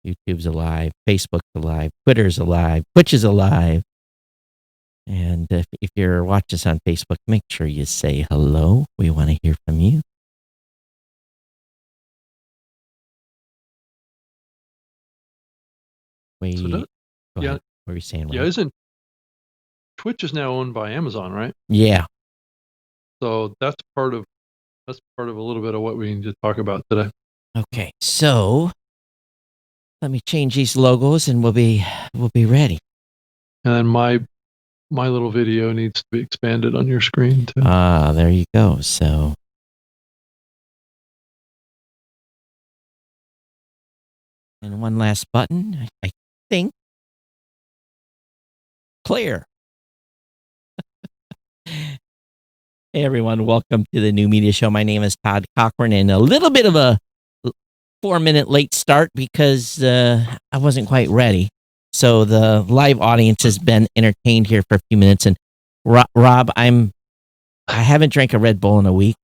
YouTube's alive. Facebook's alive. Twitter's alive. Twitch is alive. And if you're watching us on Facebook, make sure you say hello. We want to hear from you. Go ahead. What were you saying? Yeah, isn't Twitch is now owned by Amazon, right? Yeah. So that's part of a little bit of what we need to talk about today. Okay, so let me change these logos and we'll be ready. And then my little video needs to be expanded on your screen too. There you go. So and one last button, I think. Clear. Hey everyone, welcome to the New Media Show. My name is Todd Cochran, and a little bit of a 4-minute late start because I wasn't quite ready. So the live audience has been entertained here for a few minutes. And Rob, I haven't drank a Red Bull in a week.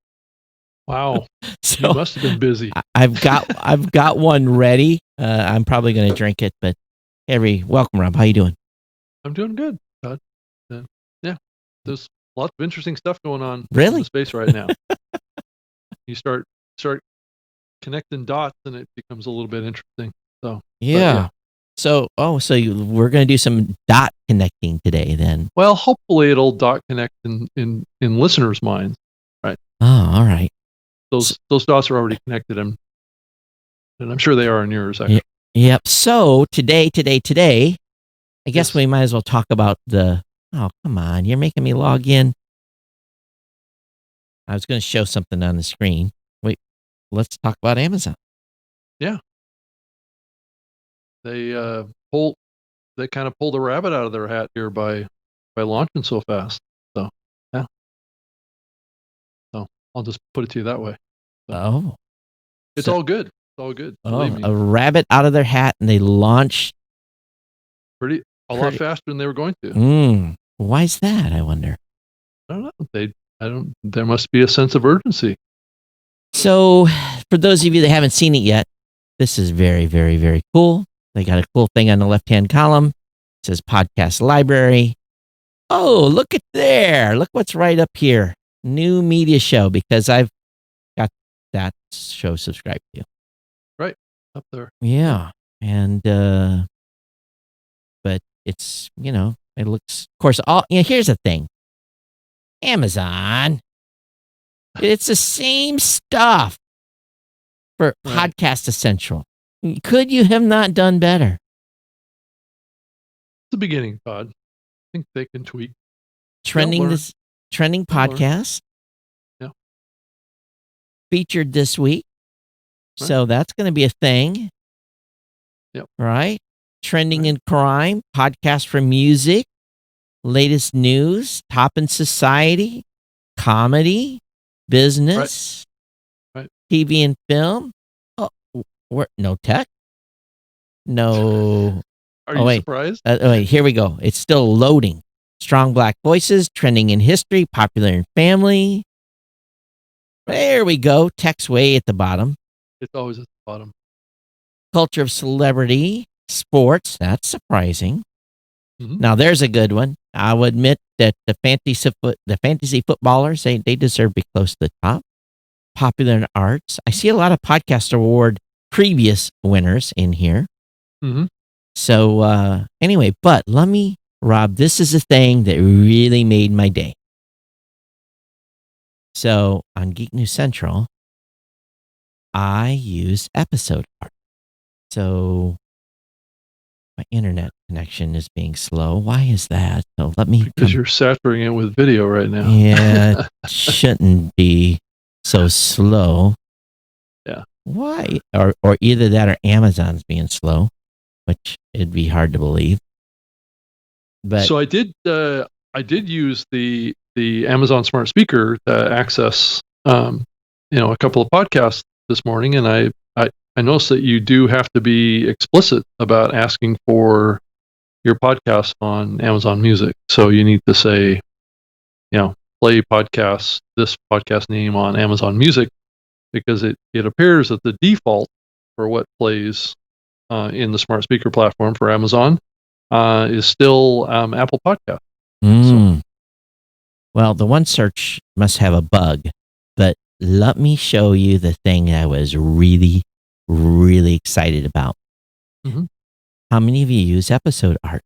Wow, so you must have been busy. I've got one ready. I'm probably going to drink it. But welcome, Rob. How you doing? I'm doing good, Todd. Yeah, there's lots of interesting stuff going on really in the space right now. You start connecting dots, and it becomes a little bit interesting. So yeah. So we're going to do some dot connecting today, then. Well, hopefully it'll dot connect in listeners' minds, right? Oh, all right. Those dots are already connected, and I'm sure they are in yours. Actually. Yep. So today, I guess we might as well talk about the. Oh, come on! You're making me log in. I was going to show something on the screen. Wait, let's talk about Amazon. Yeah. They kind of pulled a rabbit out of their hat here by launching so fast. So yeah. So I'll just put it to you that way. So, it's all good. It's all good. Oh, a rabbit out of their hat, and they launched a lot faster than they were going to. Why is that, I wonder? I don't know. There must be a sense of urgency. So, for those of you that haven't seen it yet, this is very, very, very cool. They got a cool thing on the left-hand column. It says Podcast Library. Oh, look at there. Look what's right up here. New Media Show, because I've got that show subscribed to. Right, up there. Yeah. And, but it's, it looks, of course, here's the thing. Amazon. It's the same stuff for Podcast Essential. Could you have not done better? It's the beginning, Todd. I think they can tweak. Trending podcast. Yeah. Featured this week. Right. So that's going to be a thing. Yep. Right? Trending in crime, podcast for music, latest news, top in society, comedy, business, TV and film. Oh, no tech. No. Are you surprised? Wait, here we go. It's still loading. Strong Black voices, trending in history, popular in family. There we go. Text way at the bottom. It's always at the bottom. Culture of celebrity, sports. That's surprising. Mm-hmm. Now there's a good one. I will admit that the fantasy footballers, they deserve to be close to the top. Popular in arts. I see a lot of podcast award previous winners in here. Mm-hmm. So anyway, but Rob, this is a thing that really made my day. So on Geek News Central, I use episode art. So my internet connection is being slow. Why is that? So because you're saturating it with video right now. Yeah, it shouldn't be so slow. Yeah. Why? Or either that or Amazon's being slow, which it'd be hard to believe. But so I did use the Amazon Smart Speaker to access a couple of podcasts this morning, and I noticed that you do have to be explicit about asking for your podcast on Amazon Music. So you need to say, play this podcast name on Amazon Music, because it appears that the default for what plays in the smart speaker platform for Amazon is still Apple Podcast. Mm. Well, the one search must have a bug, but let me show you the thing I was really, really excited about. Mm-hmm. How many of you use episode art?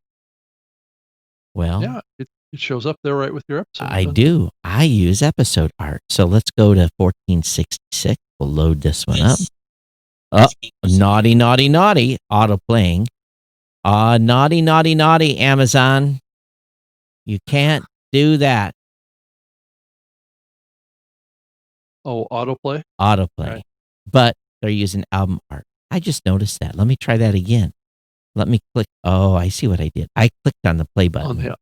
Well, yeah, it shows up there right with your episode. I do. I use episode art. So let's go to 1466. We'll load this one up. Oh, naughty, naughty, naughty. Auto playing. Naughty, naughty, naughty, Amazon. You can't do that. Oh, autoplay? Autoplay. Right. But they're using album art. I just noticed that. Let me try that again. Let me click. Oh, I see what I did. I clicked on the play button.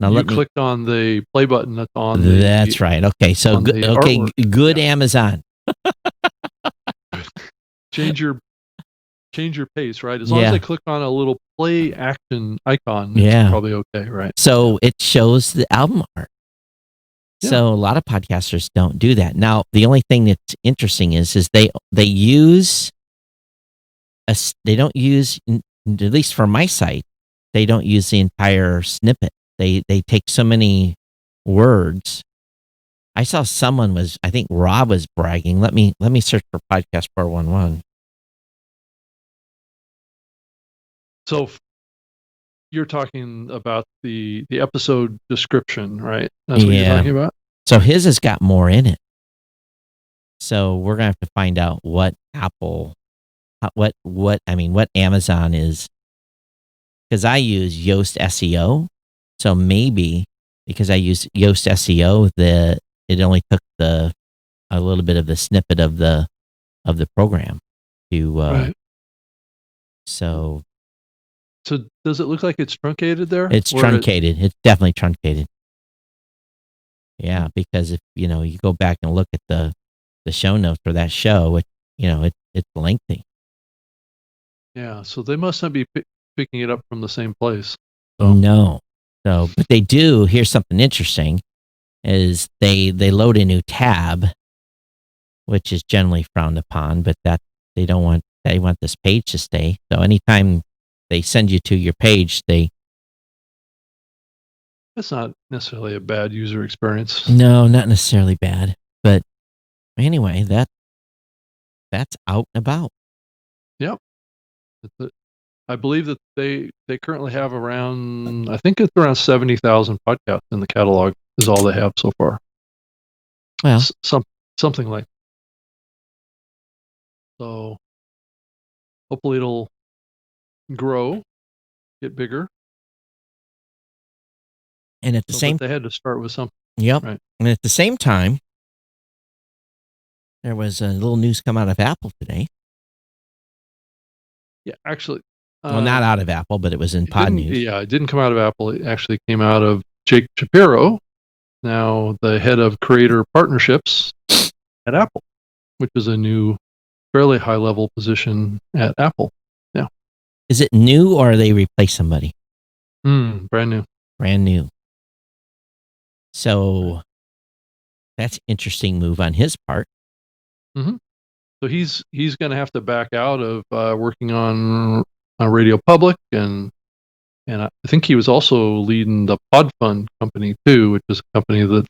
Now you clicked on the play button that's on the. That's right. Okay, so good. Okay, good, yeah. Amazon. Change your pace, right? As long as I click on a little play action icon, it's probably okay, right? So it shows the album art. Yeah. So a lot of podcasters don't do that. Now, the only thing that's interesting is they use they don't use, at least for my site, they don't use the entire snippet. They take so many words. I saw someone I think Rob was bragging. Let me search for podcast 411. So you're talking about the episode description, right? That's what you're talking about? So his has got more in it. So we're going to have to find out what Apple, what Amazon is. Because I use Yoast SEO. So maybe because I use Yoast SEO, it only took a little bit of the snippet of the program to, right. So does it look like it's truncated there? It's truncated. It's definitely truncated. Yeah, because if you go back and look at the show notes for that show, it's lengthy. Yeah, so they must not be picking it up from the same place. So. No. So, but they do. Here's something interesting: is they load a new tab, which is generally frowned upon, but that they don't want. They want this page to stay. So anytime they send you to your page, That's not necessarily a bad user experience. No, not necessarily bad. But anyway, that's out and about. Yep. I believe that they currently have around, I think it's around 70,000 podcasts in the catalog is all they have so far. Well, something like that. So hopefully it'll grow, get bigger. And at the same, they had to start with something. Yep. Right. And at the same time, there was a little news come out of Apple today. Yeah, actually. Well, not out of Apple, but it was in Pod News. Yeah, it didn't come out of Apple. It actually came out of Jake Shapiro, now the head of creator partnerships at Apple, which is a new, fairly high-level position at Apple. Yeah. Is it new or they replace somebody? Brand new. Brand new. So that's interesting move on his part. Mm-hmm. So he's going to have to back out of working on Radio Public, and I think he was also leading the PodFund company too, which is a company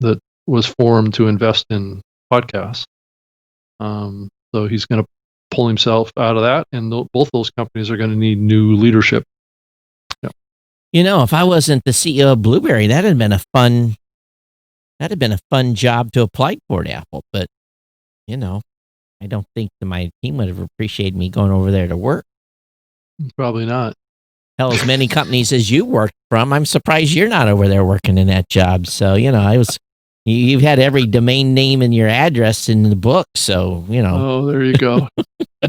that was formed to invest in podcasts. So he's going to pull himself out of that, and both those companies are going to need new leadership. Yeah. If I wasn't the CEO of Blueberry, that'd have been a fun job to apply for at Apple. But I don't think my team would have appreciated me going over there to work. Probably not. Hell, as many companies as you worked from, I'm surprised you're not over there working in that job. So, you've had every domain name and your address in the book. So, Oh, there you go.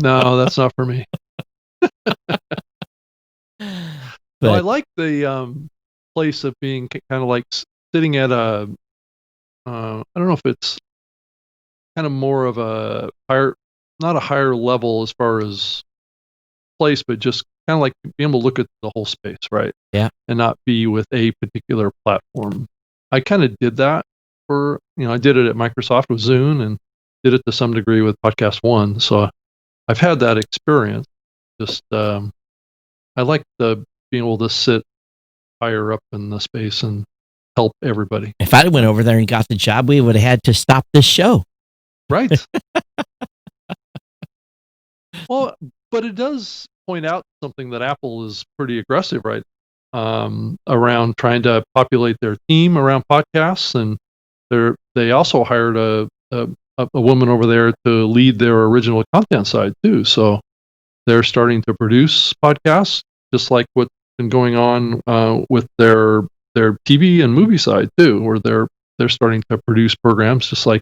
No, that's not for me. But I like the place of being kind of like sitting at I don't know if it's kind of more of a not a higher level as far as place, but just kind of like being able to look at the whole space, right? Yeah. And not be with a particular platform. I kind of did that I did it at Microsoft with Zune and did it to some degree with Podcast One. So I've had that experience. Just I like the being able to sit higher up in the space and help everybody. If I'd went over there and got the job, we would have had to stop this show. Right. Well, but it does point out something that Apple is pretty aggressive, right? Around trying to populate their team around podcasts, and they also hired a woman over there to lead their original content side too. So they're starting to produce podcasts, just like what's been going on with their TV and movie side too, where they're starting to produce programs just like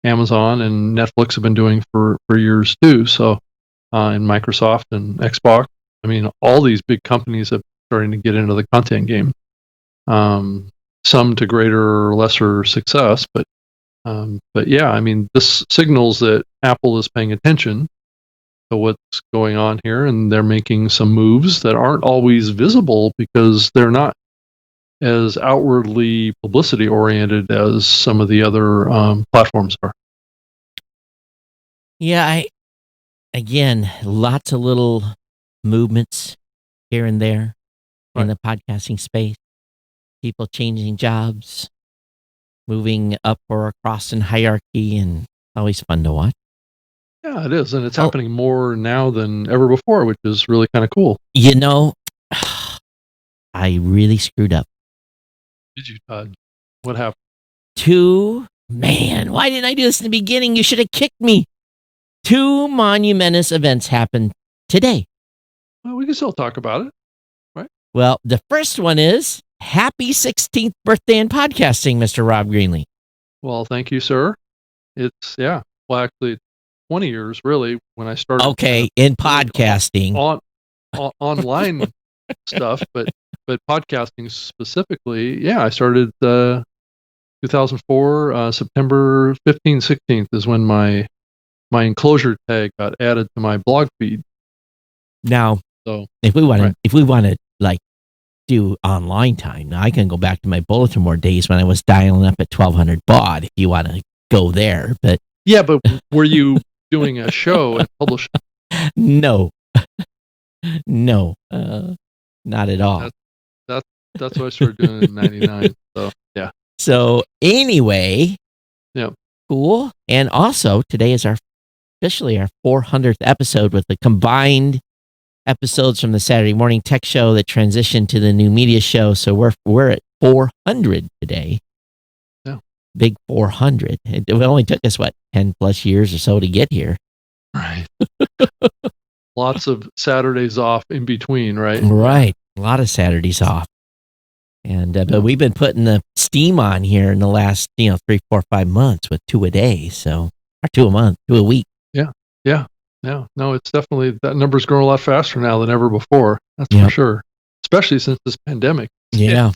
Amazon and Netflix have been doing for years too. So and Microsoft and Xbox, I mean, all these big companies are starting to get into the content game. Some to greater or lesser success, but yeah, I mean, this signals that Apple is paying attention to what's going on here, and they're making some moves that aren't always visible because they're not as outwardly publicity oriented as some of the other platforms are. Yeah, again, lots of little movements here and there in the podcasting space. People changing jobs, moving up or across in hierarchy, and always fun to watch. Yeah, it is, and it's happening more now than ever before, which is really kind of cool. You know, I really screwed up. Did you, Todd? What happened? Man, why didn't I do this in the beginning? You should have kicked me. 2 monumentous events happened today. Well, we can still talk about it, right? Well, the first one is happy 16th birthday in podcasting, Mr. Rob Greenlee. Well, thank you, sir. It's, yeah. Well, actually, 20 years, really, when I started. Okay, in podcasting. Online stuff, but podcasting specifically, yeah, I started 2004, September 15th, 16th is when my enclosure tag got added to my blog feed. Now, so if we want to like do online time, now I can go back to my bulletin board days when I was dialing up at 1200 baud if you want to go there. But yeah, but were you doing a show and publishing? No, not at all. That's what I started doing in '99. So yeah. So anyway, yeah, cool. And also today is officially our 400th episode with the combined episodes from the Saturday morning tech show that transitioned to the new media show. So we're at 400 today. Yeah, big 400. It only took us 10 plus years or so to get here. Right. Lots of Saturdays off in between, right? Right. A lot of Saturdays off. And but we've been putting the steam on here in the last 3, 4, 5 months with 2 a day. So or 2 a month, 2 a week. Yeah. No, it's definitely, that number's growing a lot faster now than ever before. That's for sure. Especially since this pandemic. Yeah.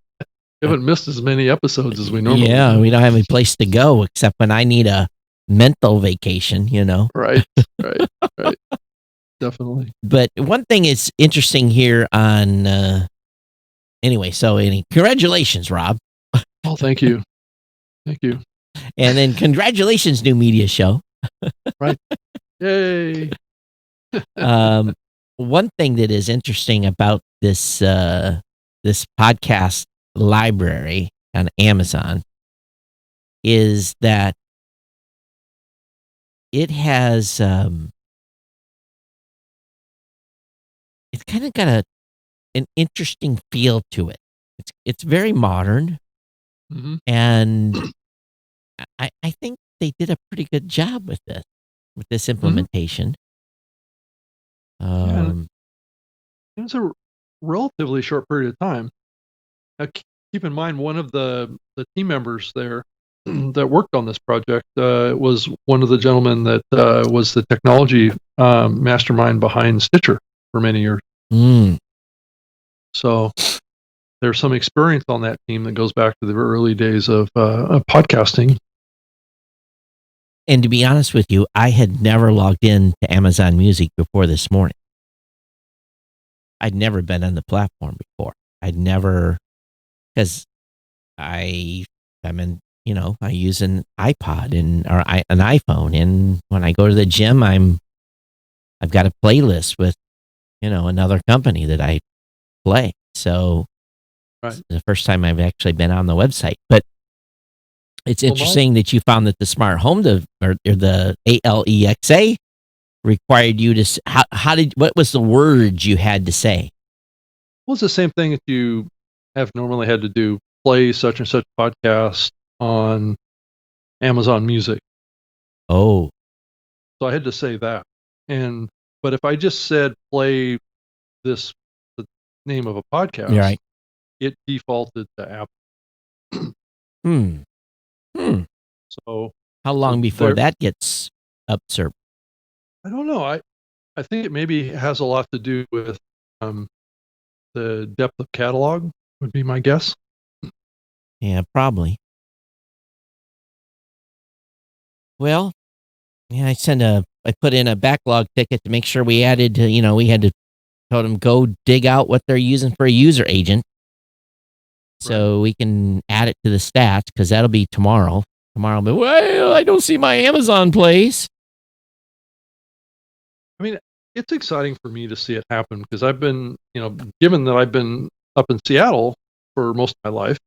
We haven't missed as many episodes as we normally do. Yeah, we don't have any place to go except when I need a mental vacation, Right. Definitely. But one thing is interesting here on congratulations, Rob. Oh, thank you. Thank you. And then congratulations, new media show. Right. Yay. One thing that is interesting about this podcast library on Amazon is that it has it's kind of got an interesting feel to it. It's very modern, and I think they did a pretty good job with this implementation. It was a relatively short period of time. Now, keep in mind, one of the team members there that worked on this project was one of the gentlemen that was the technology mastermind behind Stitcher for many years. So there's some experience on that team that goes back to the early days of podcasting. And to be honest with you, I had never logged in to Amazon Music before this morning. I'd never been on the platform before. I'd never, because I use an iPod or an iPhone, and when I go to the gym, I've got a playlist with another company that I play. So Right. it's the first time I've actually been on the website. But it's interesting that you found that the smart home or the Alexa required you to. What was the words you had to say? Well, it's the same thing that you have normally had to do, play such and such podcast on Amazon Music. Oh, So I had to say that. But if I just said play the name of a podcast, you're right. it defaulted to Apple. Hmm. Hmm. So How long before there, that gets usurped? I don't know. I think it maybe has a lot to do with um, the depth of catalog, would be my guess. Yeah, probably. Well, yeah, I put in a backlog ticket to make sure we added, we had to tell them go dig out what they're using for a user agent so we can add it to the stats because that'll be tomorrow. Tomorrow, but well, I don't see my Amazon place. I mean, it's exciting for me to see it happen because I've been, given that I've been up in Seattle for most of my life,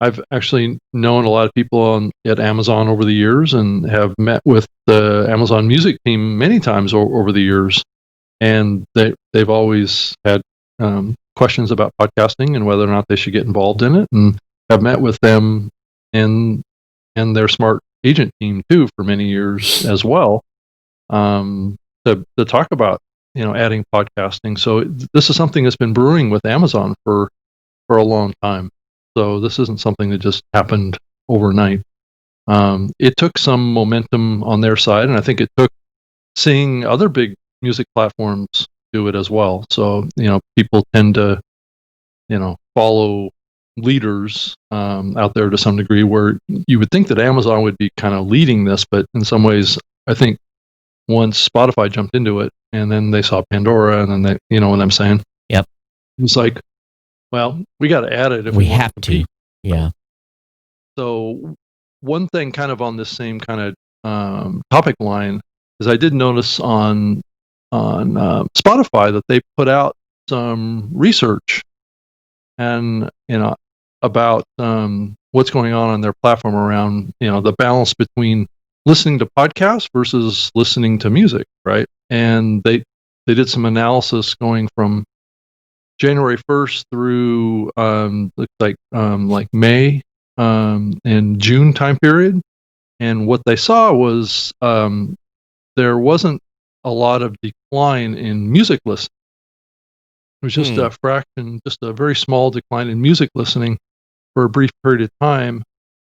I've actually known a lot of people at Amazon over the years and have met with the Amazon Music team many times over the years, and they've always had questions about podcasting and whether or not they should get involved in it, and have met with them and their smart agent team too for many years as well, to talk about adding podcasting. So this is something that's been brewing with Amazon for a long time. So this isn't something that just happened overnight. It took some momentum on their side, and I think it took seeing other big music platforms do it as well. So people tend to follow leaders out there to some degree, where you would think that Amazon would be kind of leading this, but in some ways, I think once Spotify jumped into it, and then they saw Pandora, and then they, you know what I'm saying? Yep. It's like, well, we got to add it if We we want have to compete. Yeah. So one thing kind of on this same kind of topic line is I did notice on Spotify that they put out some research and about what's going on their platform around the balance between listening to podcasts versus listening to music, right? And they did some analysis going from January 1st through looks like May and June time period, and what they saw was there wasn't a lot of decline in music listening. It was just a fraction, just a very small decline in music listening for a brief period of time.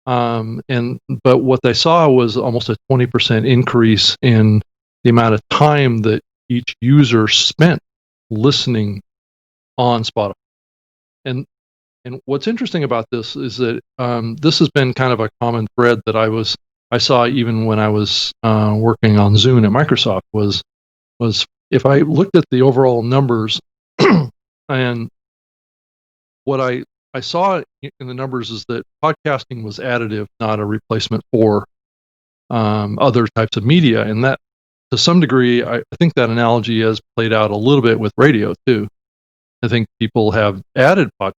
But what they saw was almost a 20% increase in the amount of time that each user spent listening on Spotify. And what's interesting about this is that this has been kind of a common thread that I saw even when I was working on Zune at Microsoft was if I looked at the overall numbers and what I saw in the numbers is that podcasting was additive, not a replacement for other types of media. And that, to some degree, I think that analogy has played out a little bit with radio too. I think people have added podcasts,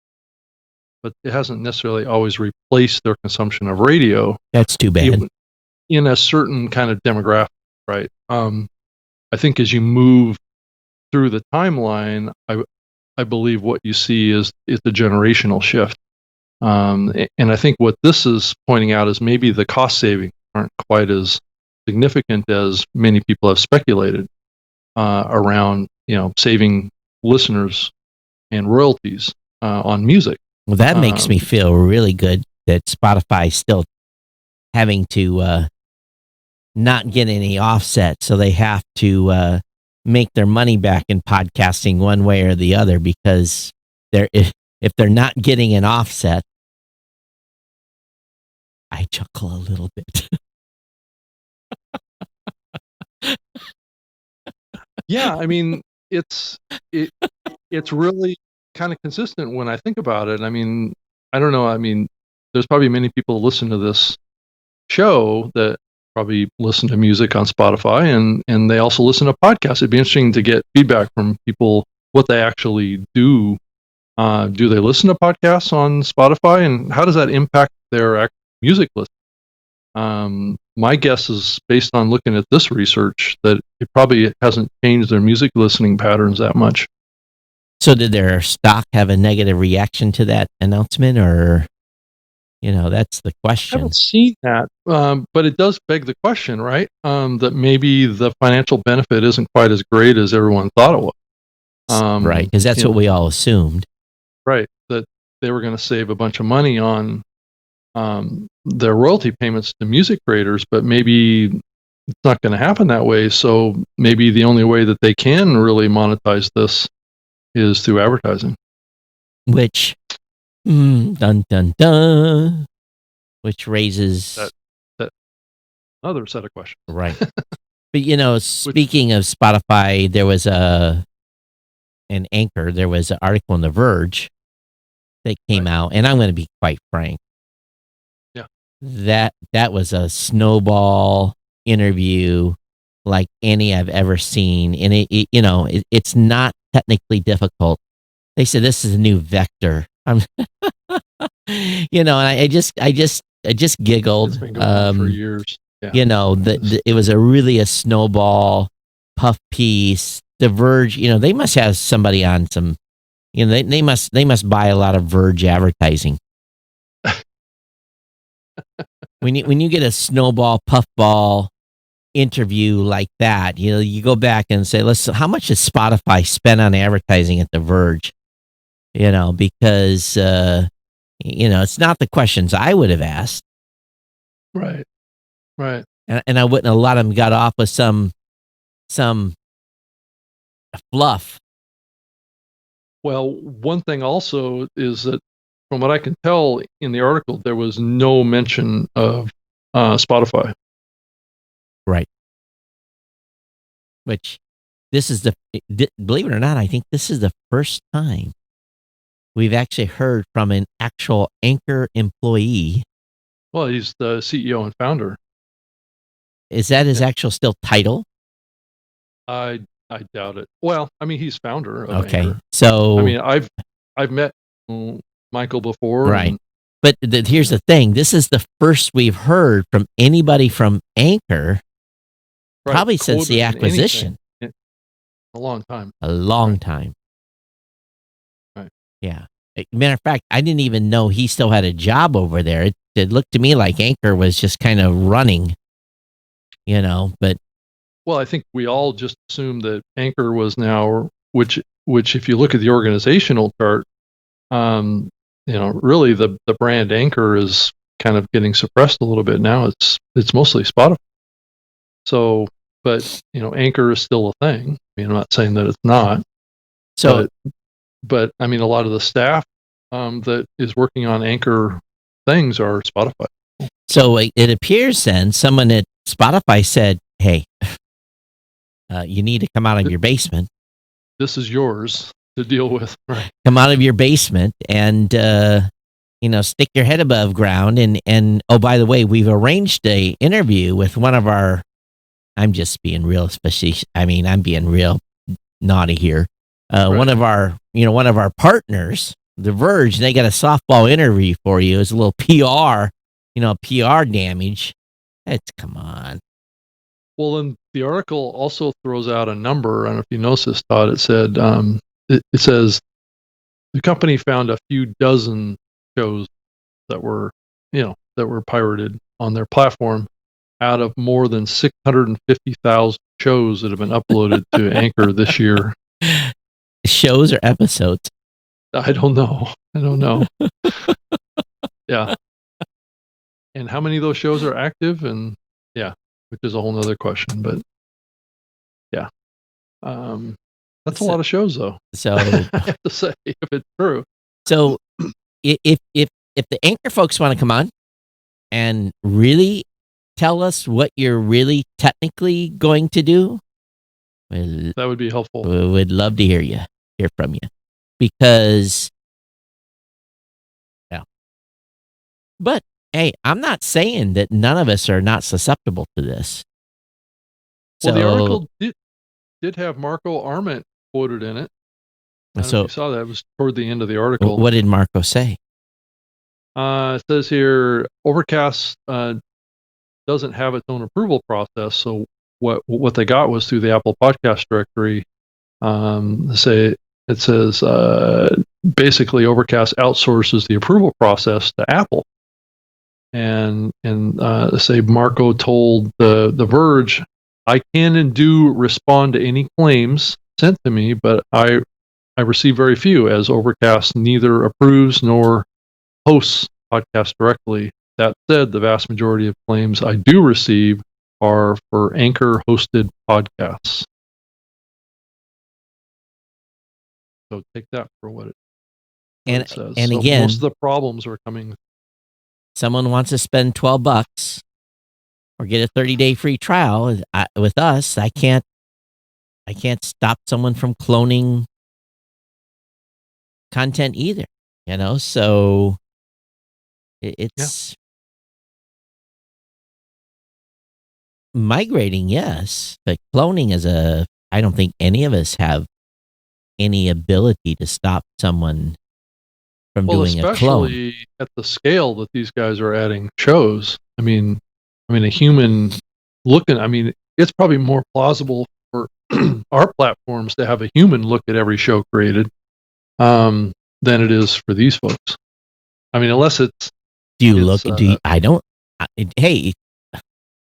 but it hasn't necessarily always replaced their consumption of radio. That's too bad. In a certain kind of demographic, right? I think as you move through the timeline, I believe what you see is a generational shift. And I think what this is pointing out is maybe the cost savings aren't quite as significant as many people have speculated around, saving listeners and royalties on music. Well, that makes me feel really good that Spotify's still having to not get any offset, so they have to make their money back in podcasting one way or the other, because if they're not getting an offset, I chuckle a little bit. Yeah, I mean, it's really kind of consistent when I think about it. I mean, I don't know. I mean, there's probably many people who listen to this show that probably listen to music on Spotify, and they also listen to podcasts. It'd be interesting to get feedback from people what they actually do. Do they listen to podcasts on Spotify, and how does that impact their music list? My guess is, based on looking at this research, that it probably hasn't changed their music listening patterns that much. So did their stock have a negative reaction to that announcement, or, that's the I question. haven't seen that, but it does beg the question, right? That maybe the financial benefit isn't quite as great as everyone thought it was. Right, because that's what we all assumed. Right, that they were going to save a bunch of money on their royalty payments to music creators, but maybe it's not going to happen that way. So maybe the only way that they can really monetize this is through advertising. Which, dun dun dun, which raises that another set of questions. Right. But speaking of Spotify, there was an anchor. There was an article in The Verge that came out, and I'm going to be quite frank. Yeah. That was a snowball interview like any I've ever seen, and it's not technically difficult. They said this is a new vector. And I just giggled. It's been going on for years. Yeah. It was a snowball puff piece. The Verge, they must have somebody on some, they must buy a lot of Verge advertising. when you get a snowball puffball interview like that, you go back and say, listen, how much has Spotify spent on advertising at The Verge? Because it's not the questions I would have asked. Right. And I wouldn't. A lot of them got off with some fluff. Well, one thing also is that, from what I can tell in the article, there was no mention of Spotify. Right. Which, believe it or not, I think this is the first time we've actually heard from an actual Anchor employee. Well, he's the CEO and founder. Is that his actual still title? I doubt it. Well, I mean, he's founder of Okay. Anchor. So I mean, I've met Michael before. Right. But here's the thing. This is the first we've heard from anybody from Anchor, probably since the acquisition. In a long time. A long time. Right. Yeah. Matter of fact, I didn't even know he still had a job over there. It looked to me like Anchor was just kind of running, but. Well, I think we all just assumed that Anchor was now, which if you look at the organizational chart, really the brand Anchor is kind of getting suppressed a little bit now. It's mostly Spotify. So, but Anchor is still a thing. I mean, I'm not saying that it's not. So, but I mean, a lot of the staff that is working on Anchor things are Spotify. So it appears then someone at Spotify said, "Hey, you need to come out of your basement. This is yours to deal with. Right. Come out of your basement and stick your head above ground. And oh, by the way, we've arranged a interview with one of our. I'm just being real facetious. I mean, I'm being real naughty here. Right. One of our partners, The Verge, they got a softball interview for you. It's a little PR, PR damage. Come on. Well, and the article also throws out a number. I don't know if you noticed this, Todd. It said, it says the company found a few dozen shows that were pirated on their platform out of more than 650,000 shows that have been uploaded to Anchor this year. Shows or episodes? I don't know. Yeah. And how many of those shows are active? And yeah, which is a whole nother question, but yeah. That's a lot of shows though. So I have to say, if it's true. So if the Anchor folks want to come on and really tell us what you're really technically going to do, that would be helpful. We would love to hear from you, because yeah. But hey, I'm not saying that none of us are not susceptible to this. Well, the So, article did have Marco Arment quoted in it. I don't know if you saw that. It was toward the end of the article. what did Marco say? It says here, Overcast doesn't have its own approval process. So what they got was through the Apple Podcast directory. It says basically Overcast outsources the approval process to Apple. And say Marco told the Verge, I can and do respond to any claims sent to me, but I receive very few, as Overcast neither approves nor hosts podcasts directly. That said, the vast majority of claims I do receive are for Anchor-hosted podcasts. So take that for what it says. And so again, most of the problems are coming. Someone wants to spend $12 or get a 30-day free trial with us. I can't stop someone from cloning content either. So it's migrating, yes, but cloning I don't think any of us have any ability to stop someone from doing a clone. Especially at the scale that these guys are adding shows. I mean, a human it's probably more plausible for our platforms to have a human look at every show created than it is for these folks. I mean, unless it's. I don't. Hey.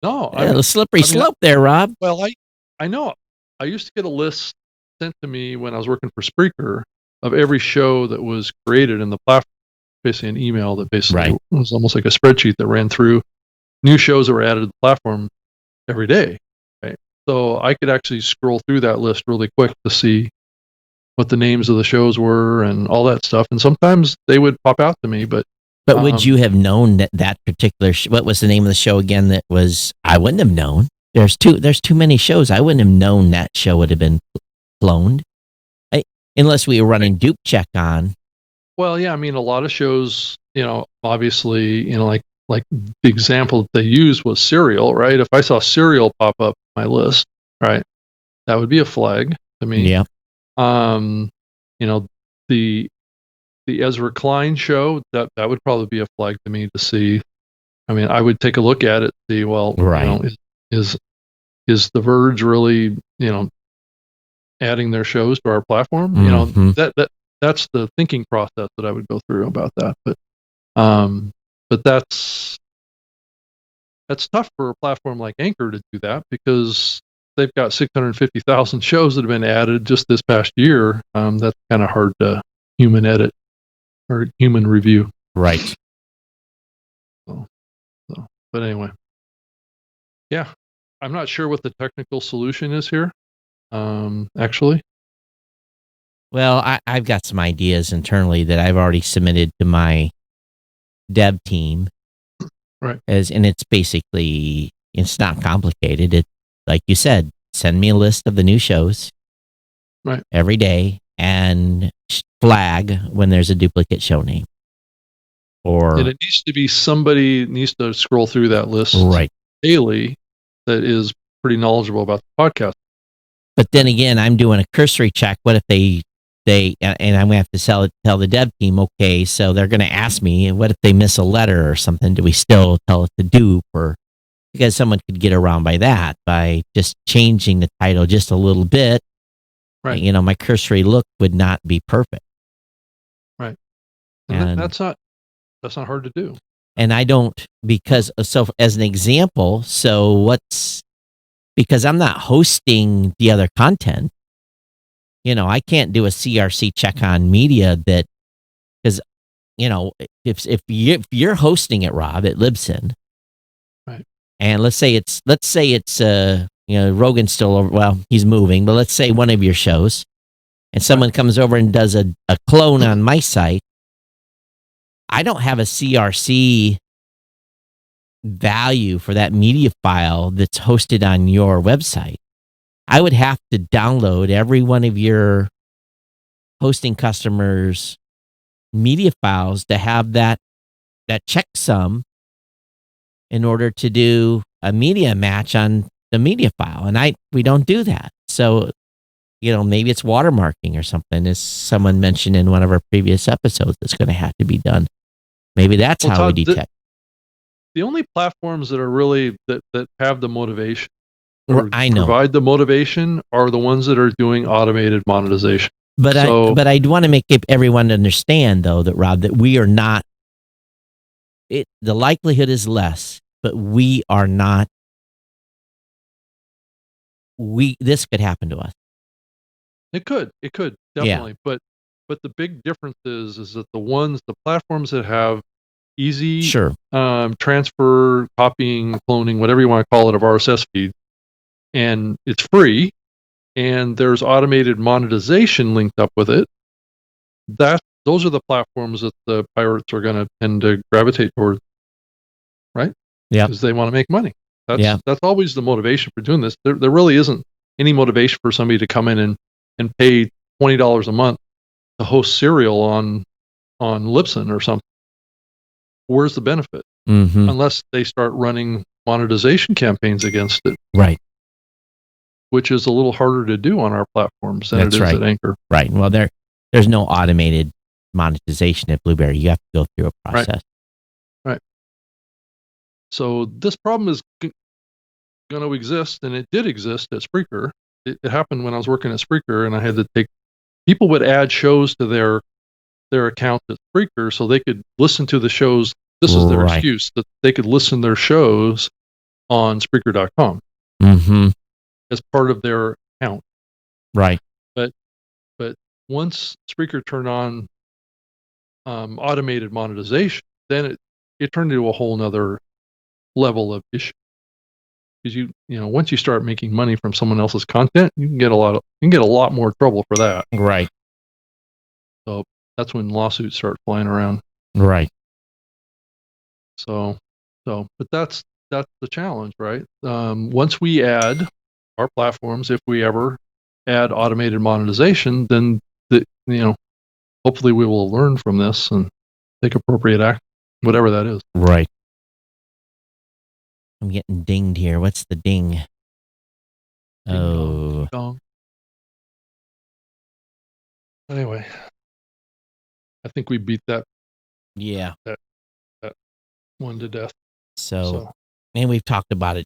No, a slippery slope there, Rob. Well, I know. I used to get a list sent to me when I was working for Spreaker of every show that was created in the platform. Basically, an email that basically was almost like a spreadsheet that ran through new shows that were added to the platform every day. Right? So I could actually scroll through that list really quick to see what the names of the shows were and all that stuff. And sometimes they would pop out to me, but would you have known that particular what was the name of the show again? That was, I wouldn't have known. There's too many shows. I wouldn't have known that show would have been cloned, unless we were running dupe check on. Well, yeah, I mean, a lot of shows, obviously, like the example that they used was Serial, right? If I saw Serial pop up on my list, right, that would be a flag to me. Yeah. The Ezra Klein show, that would probably be a flag to me to see. I mean, I would take a look at it, see, well, is The Verge really, adding their shows to our platform? Mm-hmm. That's the thinking process that I would go through about that. But that's tough for a platform like Anchor to do that, because they've got 650,000 shows that have been added just this past year. That's kind of hard to human edit or human review. Right. But anyway, yeah, I'm not sure what the technical solution is here. Actually. Well, I've got some ideas internally that I've already submitted to my dev team. Right. And it's basically, it's not complicated. It, like you said, send me a list of the new shows every day and flag when there's a duplicate show name. And it needs to be somebody needs to scroll through that list daily that is pretty knowledgeable about the podcast. But then again, I'm doing a cursory check. What if they and I'm going to have to tell the dev team, okay, so they're going to ask me, what if they miss a letter or something? Do we still tell it to dupe? Or because someone could get around by that by just changing the title just a little bit. Right. My cursory look would not be perfect. Right. And that's not hard to do. And I don't, because, so as an example, because I'm not hosting the other content, I can't do a CRC check on media that, because, if you're hosting it, Rob, at Libsyn, right? And let's say it's Rogan's still over, well, he's moving, but let's say one of your shows, and someone comes over and does a clone on my site, I don't have a CRC value for that media file that's hosted on your website. I would have to download every one of your hosting customers' media files to have that checksum in order to do a media match on the media file. And we don't do that. So, maybe it's watermarking or something, as someone mentioned in one of our previous episodes, that's going to have to be done. Maybe that's Well, how we Todd, detect. the only platforms that are really that have the motivation Or or I know, provide the motivation are the ones that are doing automated monetization. but So, I want to make everyone understand, though, that Rob, that we are not. The likelihood is less, but we are not. This could happen to us. it could definitely, but the big difference is that the platforms that have easy Sure. transfer, copying, cloning, whatever you want to call it, of RSS feed, and it's free, and there's automated monetization linked up with it. Those are the platforms that the pirates are going to tend to gravitate toward, right? Yeah. Because they want to make money. Yeah. That's always the motivation for doing this. There really isn't any motivation for somebody to come in and pay $20 a month to host Serial on Libsyn or something. Where's the benefit? Mm-hmm. Unless they start running monetization campaigns against it, Right. which is a little harder to do on our platforms than That's it is right. at Anchor. Right. Well, there's no automated monetization at Blueberry. You have to go through a process. Right. So this problem is going to exist, and it did exist at Spreaker. It happened when I was working at Spreaker, and I had to people would add shows to their account at Spreaker so they could listen to the shows. This is their excuse, that they could listen to their shows on Spreaker.com as part of their account. Right. But once Spreaker turned on automated monetization, then it turned into a whole nother level of issue. Because once you start making money from someone else's content, you can get a lot more trouble for that. Right. So that's when lawsuits start flying around. Right. So, but that's the challenge, right? Once we add our platforms, if we ever add automated monetization, then hopefully we will learn from this and take appropriate action, whatever that is. Right. I'm getting dinged here. What's the ding? Ding dong. Anyway, I think we beat that. Yeah. That one to death. So, and we've talked about it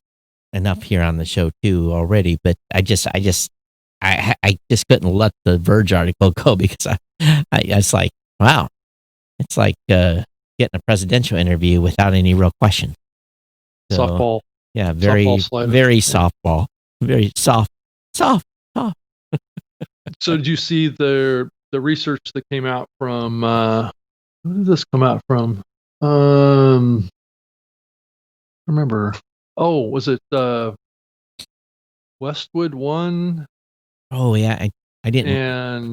enough here on the show too already, but I just couldn't let the Verge article go because I was like, wow, it's like getting a presidential interview without any real question. So, softball. Yeah, very softball, very soft. So did you see the research that came out from? Who did this come out from? I remember. Oh, was it Westwood One? Oh yeah, I didn't.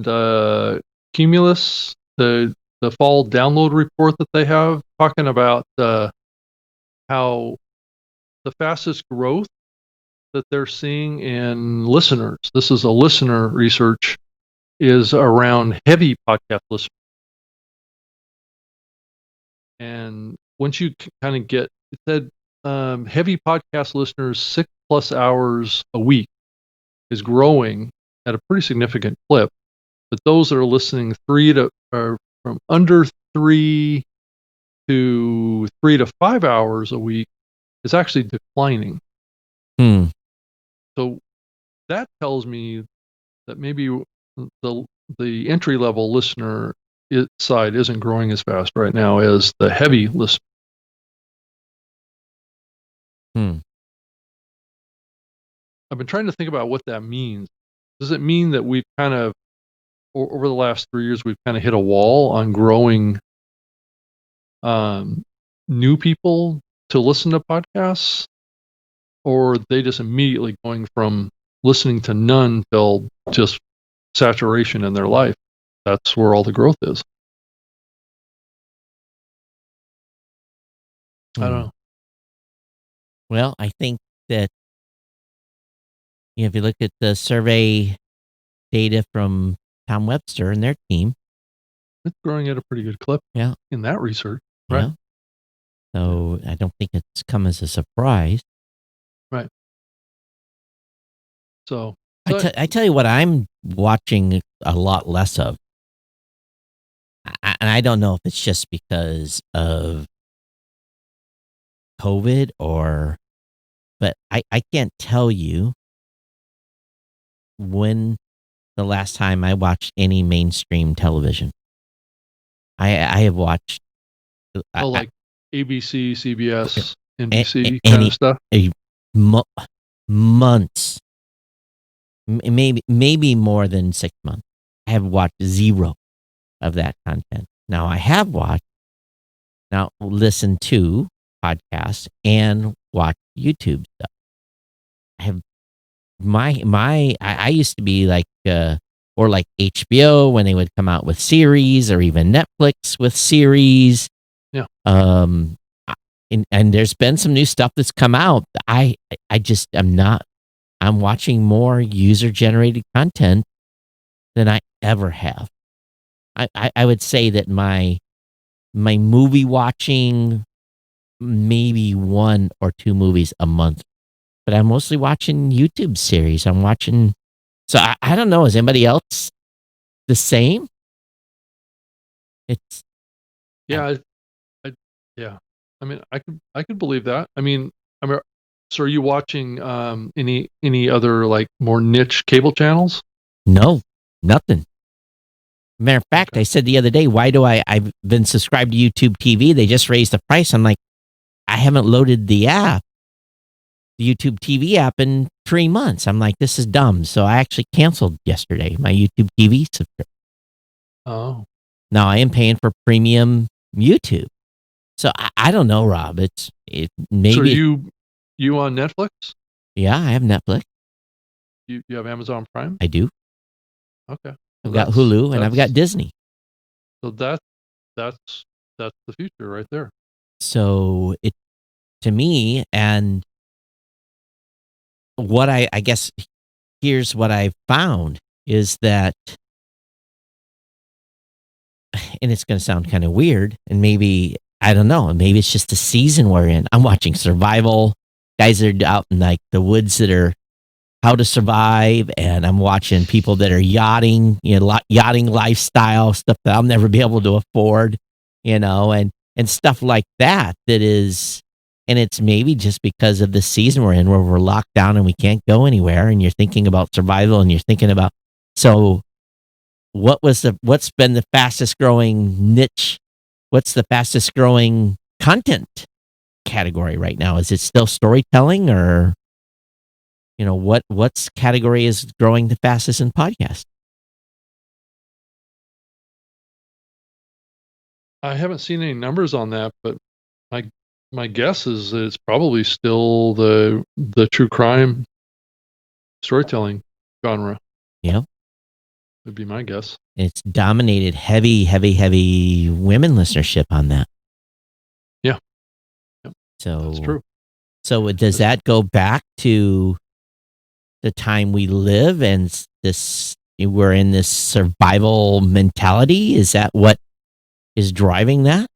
And Cumulus, the fall download report that they have, talking about how the fastest growth that they're seeing in listeners. This is a listener research, is around heavy podcast listeners. And once you kind of it said heavy podcast listeners 6+ hours a week is growing at a pretty significant clip. But those that are listening from under 3 to 3 to 5 hours a week is actually declining. So that tells me that maybe the entry level listener side isn't growing as fast right now as the heavy listener. I've been trying to think about what that means. Does it mean that we've kind of, over the last 3 years, we've kind of hit a wall on growing new people to listen to podcasts? Or are they just immediately going from listening to none till just saturation in their life? That's where all the growth is. I don't know. Well, I think that if you look at the survey data from Tom Webster and their team, it's growing at a pretty good clip. Yeah. In that research, right? Yeah. So I don't think it's come as a surprise. Right. So, I tell you what, I'm watching a lot less of. And I don't know if it's just because of COVID but I can't tell you when the last time I watched any mainstream television. I have watched like ABC, CBS, NBC kind any of stuff. mo- months, maybe more than 6 months. I have watched zero of that content. Now I have listened to podcasts and watch YouTube stuff. I have I used to be like or like HBO when they would come out with series, or even Netflix with series. Yeah. And there's been some new stuff that's come out. I just am not. I'm watching more user generated content than I ever have. I would say that my movie watching, maybe 1 or 2 movies a month, but I'm mostly watching YouTube series. So I don't know. Is anybody else the same? It's Yeah. Yeah. I mean, I could believe that. I mean, so are you watching any other like more niche cable channels? no, nothing. Matter of fact, Okay. I said the other day, why do I've been subscribed to YouTube TV? They just raised the price. I'm like, I haven't loaded the YouTube TV app in 3 months. I'm like, this is dumb. So I actually canceled yesterday my YouTube TV subscription. Oh. Now I am paying for premium YouTube. So I don't know, Rob. So Maybe, you on Netflix? yeah, I have Netflix. You have Amazon Prime? I do. Okay. I've Well, got Hulu and I've got Disney. so that's the future right there. So to me, and what I guess here's what I've found is that, and it's going to sound kind of weird, and maybe, I don't know, maybe it's just the season we're in. I'm watching survival guys that are out in like the woods that are how to survive, and I'm watching people that are yachting, yachting lifestyle stuff that I'll never be able to afford, and stuff like that. And it's maybe just because of the season we're in, where we're locked down and we can't go anywhere, and you're thinking about survival, and you're thinking about, so what's been the fastest growing niche? What's the fastest growing content category right now? Is it still storytelling, or what's category is growing the fastest in podcast? I haven't seen any numbers on that, but my guess is that it's probably still the true crime storytelling genre. Yeah, Would be my guess. it's dominated heavy women listenership on that. Yeah. Yep. So That's true. So does that go back to the time we live, and we're in this survival mentality? Is that what is driving that?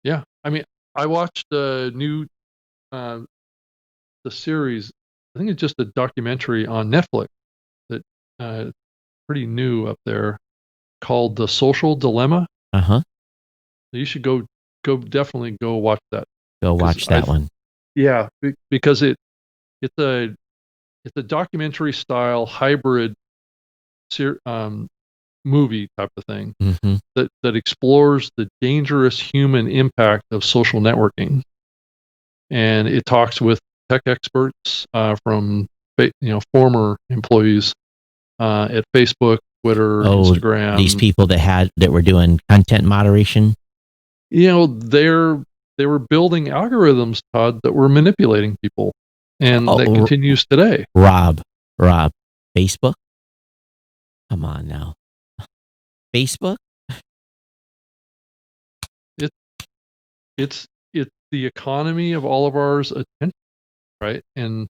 Yeah. I mean, I watched the new the series. I think it's just a documentary on Netflix that pretty new up there, called The Social Dilemma. Uh-huh. You should definitely go watch that. Go watch that one. Yeah, because it's a documentary style hybrid movie type of thing Mm-hmm. that explores the dangerous human impact of social networking, and it talks with tech experts from former employees at Facebook, Twitter, Instagram. These people that were doing content moderation. They were building algorithms, Todd, that were manipulating people, and that continues today. Rob, Facebook? Come on now. Facebook? It's the economy of all of ours attention, right? And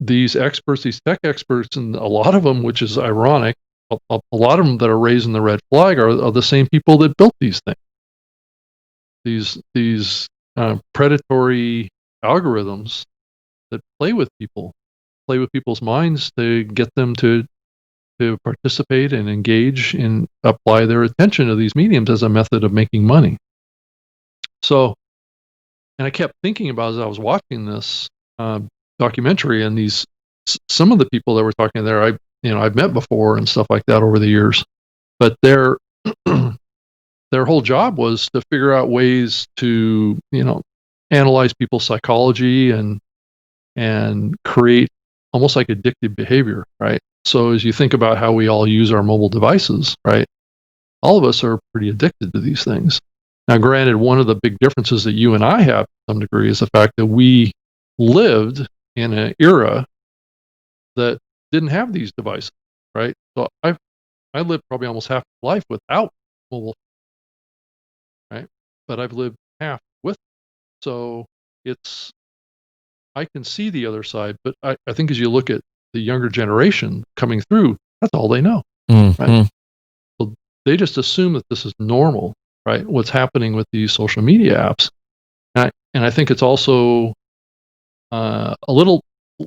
these experts, these tech experts, and a lot of them, which is ironic, a lot of them that are raising the red flag are the same people that built these things. these predatory algorithms that play with people's minds to get them to participate and engage and apply their attention to these mediums as a method of making money. So, and I kept thinking about as I was watching this documentary, and some of the people that were talking there, I've met before and stuff like that over the years, but their whole job was to figure out ways to analyze people's psychology and create almost like addictive behavior, right? So as you think about how we all use our mobile devices, right? All of us are pretty addicted to these things. Now, granted, one of the big differences that you and I have to some degree is the fact that we lived in an era that didn't have these devices, right? So I lived probably almost half my life without mobile, right? But I've lived half with it. So I can see the other side, but I think as you look at the younger generation coming through, that's all they know, right? So they just assume that this is normal, right? What's happening with these social media apps. And I think it's also a little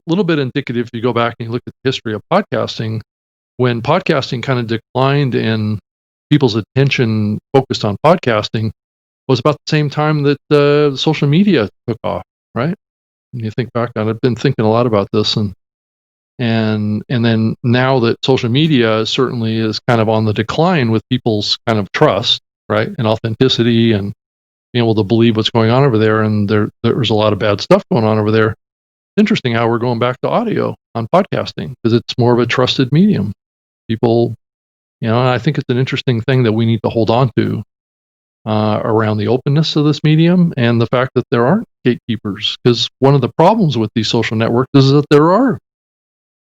bit indicative if you go back and you look at the history of podcasting. When podcasting kind of declined and people's attention focused on podcasting was about the same time that social media took off, right? And you think back on it, I've been thinking a lot about this, and then now that social media certainly is kind of on the decline with people's kind of trust, right, and authenticity and being able to believe what's going on over there, and there's a lot of bad stuff going on over there. It's interesting how we're going back to audio on podcasting because it's more of a trusted medium. People, and I think it's an interesting thing that we need to hold on to around the openness of this medium and the fact that there aren't gatekeepers. Because one of the problems with these social networks is that there are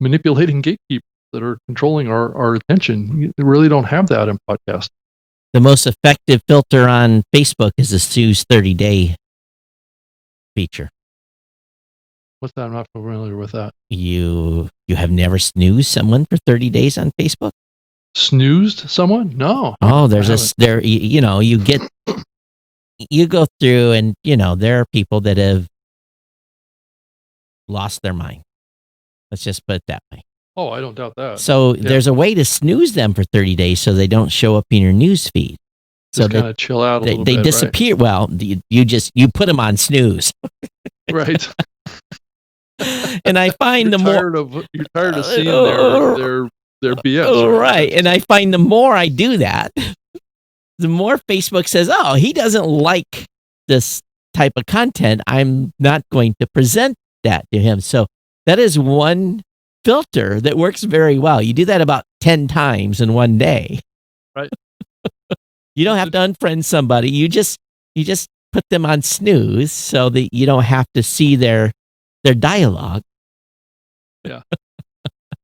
manipulating gatekeepers that are controlling our attention. You really don't have that in podcasts. The most effective filter on Facebook is the snooze 30-day feature. What's that? I'm not familiar with that. You have never snoozed someone for 30 days on Facebook? Snoozed someone? No. Oh, you go through and, there are people that have lost their mind. Let's just put it that way. Oh, I don't doubt that. So there's a way to snooze them for 30 days so they don't show up in your news feed. So just kind of chill out a little bit. They disappear. Right? Well, you put them on snooze. Right. And I find you're tired of seeing their BS. Right. And I find the more I do that, the more Facebook says, oh, he doesn't like this type of content. I'm not going to present that to him. So that is one filter that works very well. You do that about 10 times in one day. Right. You don't have to unfriend somebody. You just put them on snooze so that you don't have to see their dialogue. Yeah.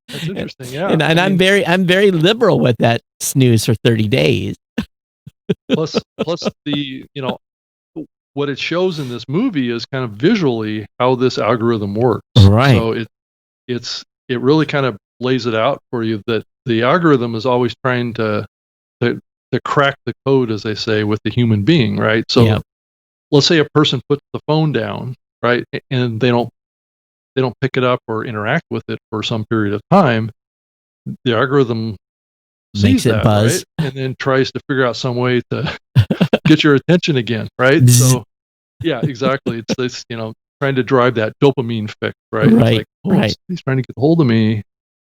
That's interesting. Yeah. And I'm very liberal with that snooze for 30 days. plus the, what it shows in this movie is kind of visually how this algorithm works. Right. So it really kind of lays it out for you that the algorithm is always trying to crack the code, as they say, with the human being, right? So let's say a person puts the phone down, right, and they don't pick it up or interact with it for some period of time. The algorithm makes it buzz, right? And then tries to figure out some way to get your attention again, right? So yeah, exactly. It's this, trying to drive that dopamine fix, right? Right. It's like, he's trying to get hold of me.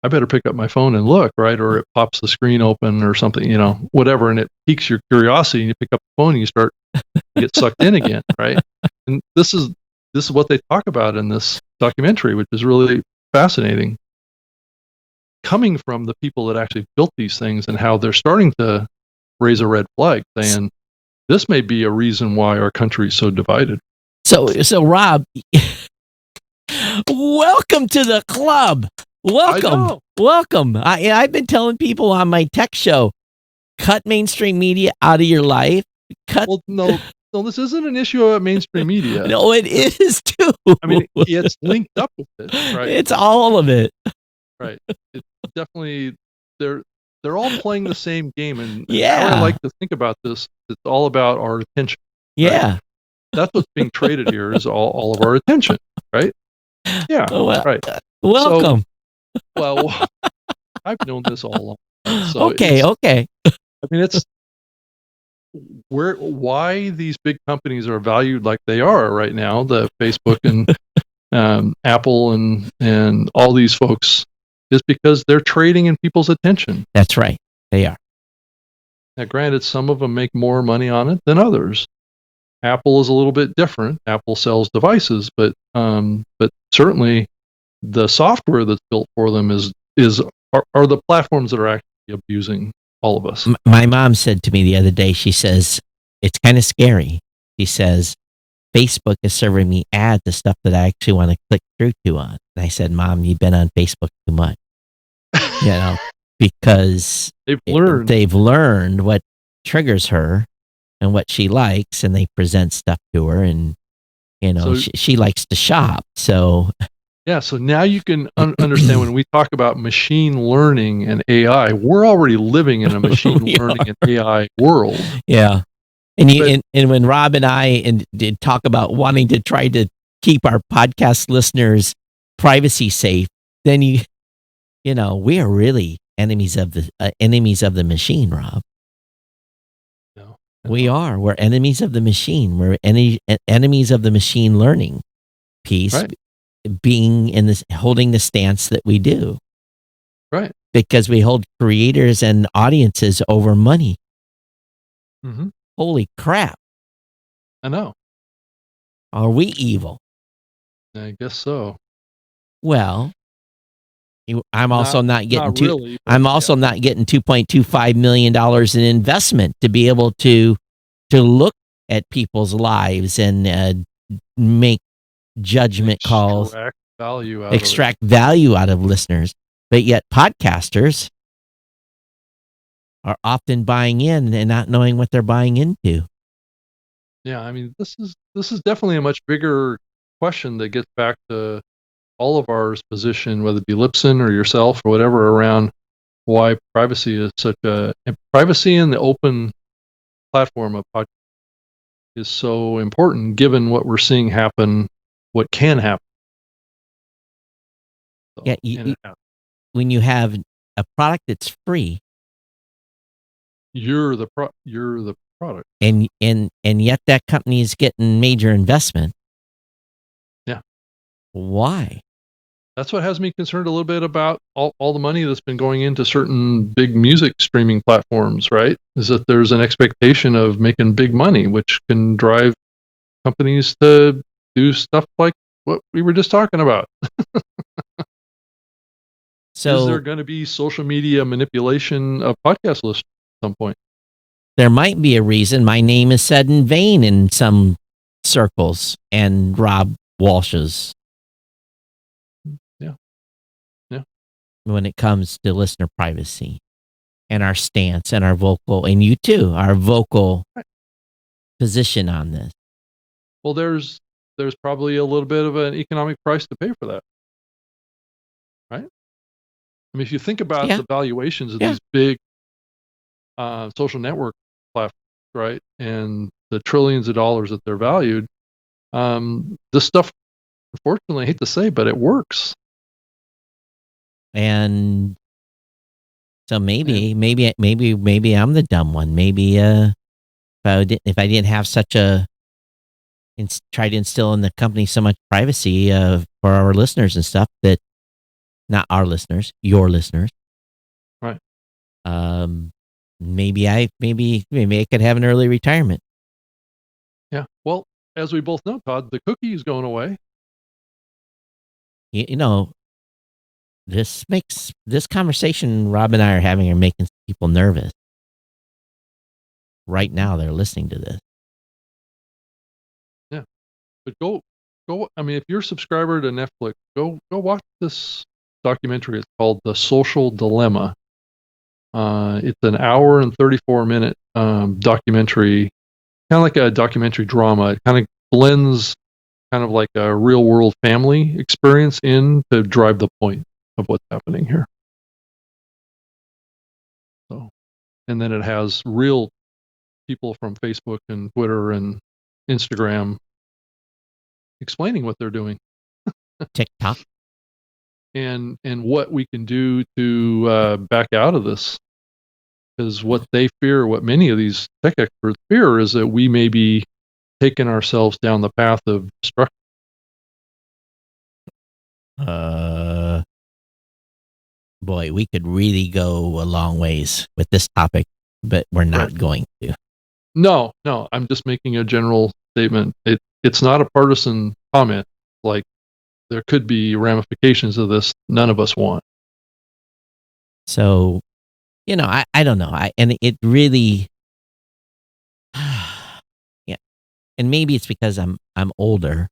I better pick up my phone and look, right? Or it pops the screen open or something, whatever, and it piques your curiosity, and you pick up the phone and you start to get sucked in again, right? And this is what they talk about in this documentary, which is really fascinating. Coming from the people that actually built these things and how they're starting to raise a red flag, saying this may be a reason why our country is so divided. So Rob, welcome to the club. Welcome. I've been telling people on my tech show, cut mainstream media out of your life. Well, no, this isn't an issue about mainstream media. No, it is too. I mean, it's linked up with it, right? It's all of it. Right. It's definitely they're all playing the same game, and yeah. how I like to think about this, it's all about our attention, Yeah. That's what's being traded here is all of our attention, right? Yeah, Well, right. welcome. Well, I've known this all along. So Okay. I mean, it's why these big companies are valued like they are right now, the Facebook and Apple and all these folks, is because they're trading in people's attention. That's right. They are. Now, granted, some of them make more money on it than others. Apple is a little bit different. Apple sells devices, but certainly the software that's built for them are the platforms that are actually abusing all of us. My mom said to me the other day, she says, it's kind of scary. She says, Facebook is serving me ads of stuff that I actually want to click through to on. And I said, Mom, you've been on Facebook too much. Because they've learned what triggers her and what she likes, and they present stuff to her, and so, she likes to shop. So yeah, so now you can understand when we talk about machine learning and AI, we're already living in a machine learning and AI world. Yeah. And when Rob and I did talk about wanting to try to keep our podcast listeners privacy safe, then we are really enemies of the machine, Rob. No. We are. We're enemies of the machine. We're enemies of the machine learning piece, right. Being in this, holding the stance that we do. Right. Because we hold creators and audiences over money. Mm-hmm. Holy crap. I know. Are we evil? I guess so. Well, I'm also not getting not getting $2.25 million in investment to be able to look at people's lives and make judgment calls, extract value out of listeners. But yet podcasters are often buying in and not knowing what they're buying into. Yeah, I mean, this is definitely a much bigger question that gets back to all of our position, whether it be Lipson or yourself or whatever, around why privacy is privacy in the open platform of podcast is so important, given what we're seeing happen, what can happen. So, yeah, when you have a product that's free, you're the product, and yet that company is getting major investment. Yeah, why? That's what has me concerned a little bit about all the money that's been going into certain big music streaming platforms, right? Is that there's an expectation of making big money, which can drive companies to do stuff like what we were just talking about. So, is there going to be social media manipulation of podcast listeners at some point? There might be a reason my name is said in vain in some circles and Rob Walsh's. Yeah. When it comes to listener privacy and our stance and our vocal, and you too, our vocal position on this. Well, there's probably a little bit of an economic price to pay for that, right? I mean, if you think about the valuations of these big social network platforms, right, and the trillions of dollars that they're valued, this stuff, unfortunately, I hate to say, but it works. And so maybe I'm the dumb one. Maybe if I didn't have such try to instill in the company so much privacy for our listeners and stuff, that not our listeners, your listeners, right? Maybe I could have an early retirement. Yeah. Well, as we both know, Todd, the cookie is going away. This conversation Rob and I are having are making people nervous. Right now, they're listening to this. Yeah, but go. I mean, if you're a subscriber to Netflix, go watch this documentary. It's called The Social Dilemma. It's an hour and 34-minute documentary, kind of like a documentary drama. It kind of blends kind of like a real world family experience in to drive the point of what's happening here. So, and then it has real people from Facebook and Twitter and Instagram explaining what they're doing TikTok. and what we can do to back out of this. Because what they fear, what many of these tech experts fear, is that we may be taking ourselves down the path of destruction. Boy, we could really go a long ways with this topic, but we're not going to. No, I'm just making a general statement. It's not a partisan comment. Like, there could be ramifications of this none of us want. So, I don't know. And it really, yeah. And maybe it's because I'm older,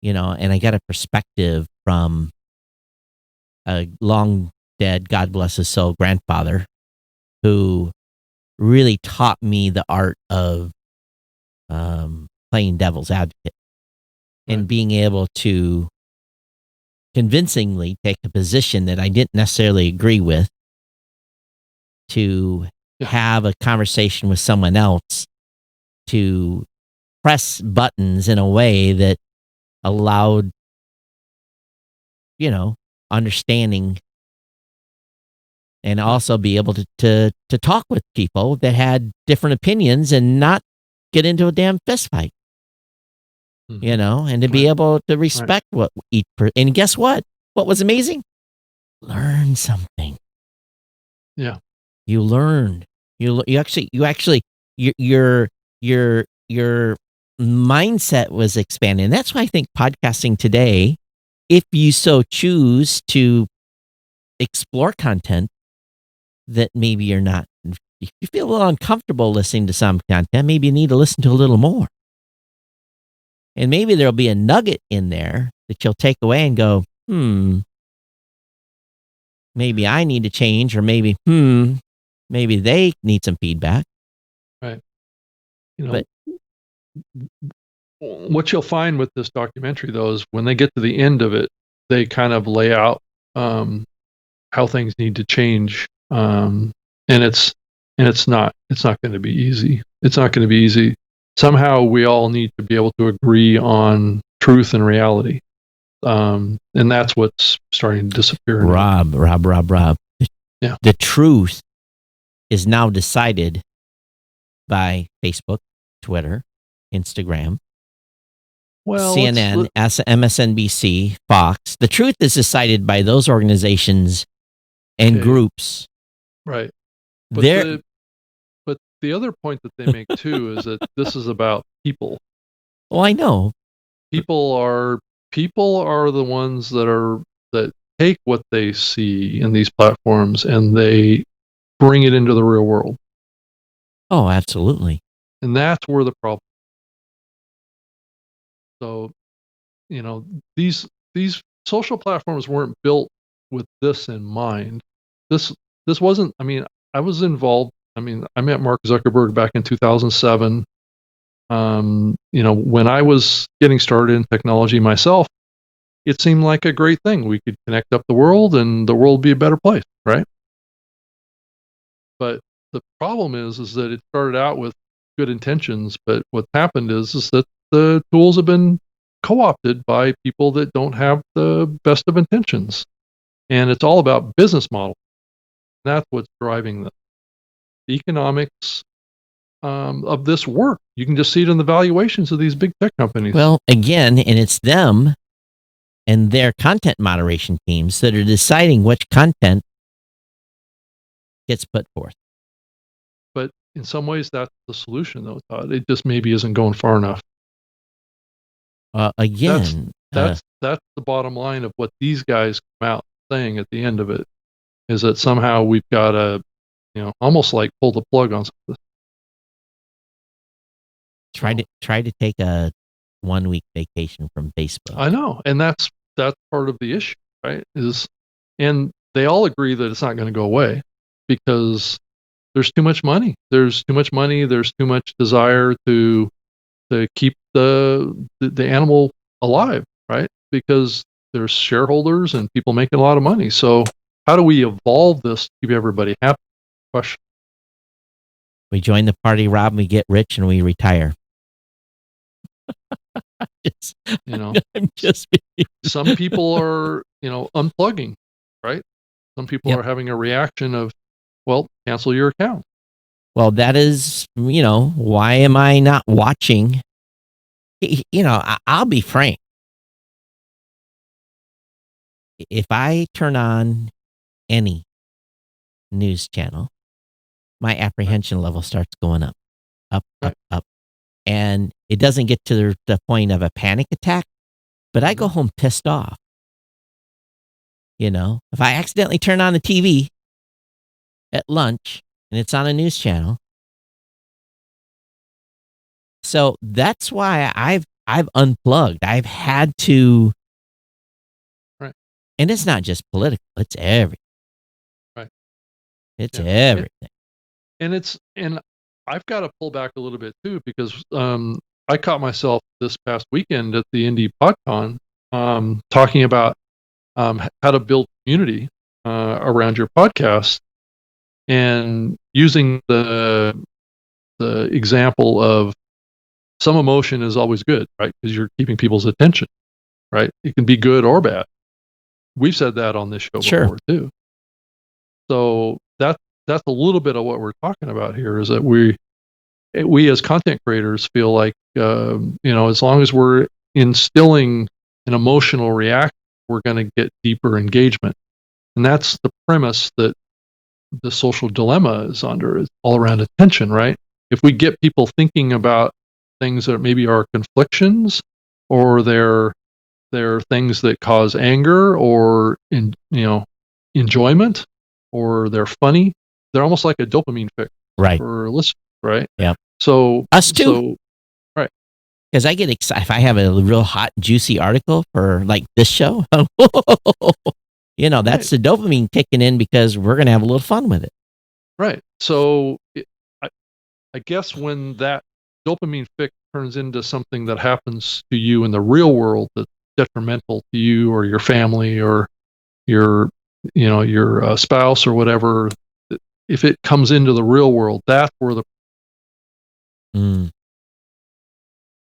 and I got a perspective from a long dead, God bless his soul, grandfather, who really taught me the art of playing devil's advocate and being able to convincingly take a position that I didn't necessarily agree with to have a conversation with someone else, to press buttons in a way that allowed, understanding, and also be able to talk with people that had different opinions and not get into a damn fist fight. And to be able to respect what each person. And guess what? What was amazing? Learn something. Yeah. You learned. You actually your mindset was expanding. And that's why I think podcasting today, if you so choose to explore content that maybe you're not, if you feel a little uncomfortable listening to some content, maybe you need to listen to a little more. And maybe there'll be a nugget in there that you'll take away and go, maybe I need to change, or maybe they need some feedback. Right. What you'll find with this documentary, though, is when they get to the end of it, they kind of lay out how things need to change, and it's not going to be easy. It's not going to be easy. Somehow we all need to be able to agree on truth and reality, and that's what's starting to disappear. Rob. Yeah. The truth is now decided by Facebook, Twitter, Instagram, CNN, MSNBC, Fox. The truth is decided by those organizations and groups. Right. But the other point that they make too is that this is about people. Oh, I know. People are the ones that take what they see in these platforms and they bring it into the real world. Oh, absolutely. And that's where the problem. So, these social platforms weren't built with this in mind. This wasn't. I mean, I was involved. I mean, I met Mark Zuckerberg back in 2007. When I was getting started in technology myself, it seemed like a great thing. We could connect up the world and the world would be a better place, right? But the problem is that it started out with good intentions, but what happened is that the tools have been co-opted by people that don't have the best of intentions. And it's all about business model. That's what's driving the economics of this work. You can just see it in the valuations of these big tech companies. Well, again, and it's them and their content moderation teams that are deciding which content gets put forth. But in some ways, that's the solution, though, Todd. It just maybe isn't going far enough. Again, that's the bottom line of what these guys come out saying at the end of it, is that somehow we've got to, almost like pull the plug on something. Try to take a 1 week vacation from Facebook. I know, and that's part of the issue, right? And they all agree that it's not going to go away because there's too much money. There's too much money. There's too much desire to keep the animal alive, right? Because there's shareholders and people making a lot of money. So how do we evolve this to keep everybody happy? Question. We join the party, Rob, and we get rich and we retire. Just, You know, I'm just some people are, unplugging, right? Some people Yep. are having a reaction of, well, cancel your account. Well, that is, why am I not watching? I'll be frank. If I turn on any news channel, my apprehension level starts going up, up, up, Right. up. And it doesn't get to the point of a panic attack, but I go Mhm. home pissed off. If I accidentally turn on the TV at lunch and it's on a news channel. So that's why I've unplugged. I've had to, Right. and it's not just political, it's everything. Right. It's Yeah. everything. And I've got to pull back a little bit too, because I caught myself this past weekend at the Indie PodCon talking about how to build community around your podcast, and using the example of some emotion is always good, right? Because you're keeping people's attention, right? It can be good or bad. We've said that on this show Sure. before too. So that's a little bit of what we're talking about here, is that we as content creators feel like, as long as we're instilling an emotional reaction, we're going to get deeper engagement. And that's the premise that the social dilemma is under, is all around attention, right? If we get people thinking about things that maybe are conflictions, or they're things that cause anger, or enjoyment, or they're funny, they're almost like a dopamine fix Right. for listeners, right? Yep. So Us too. so right. Because I get excited if I have a real hot, juicy article for like this show. That's Right. the dopamine kicking in because we're going to have a little fun with it. Right. So I guess when that dopamine fix turns into something that happens to you in the real world that's detrimental to you or your family or your spouse or whatever, if it comes into the real world, that's where the Mm.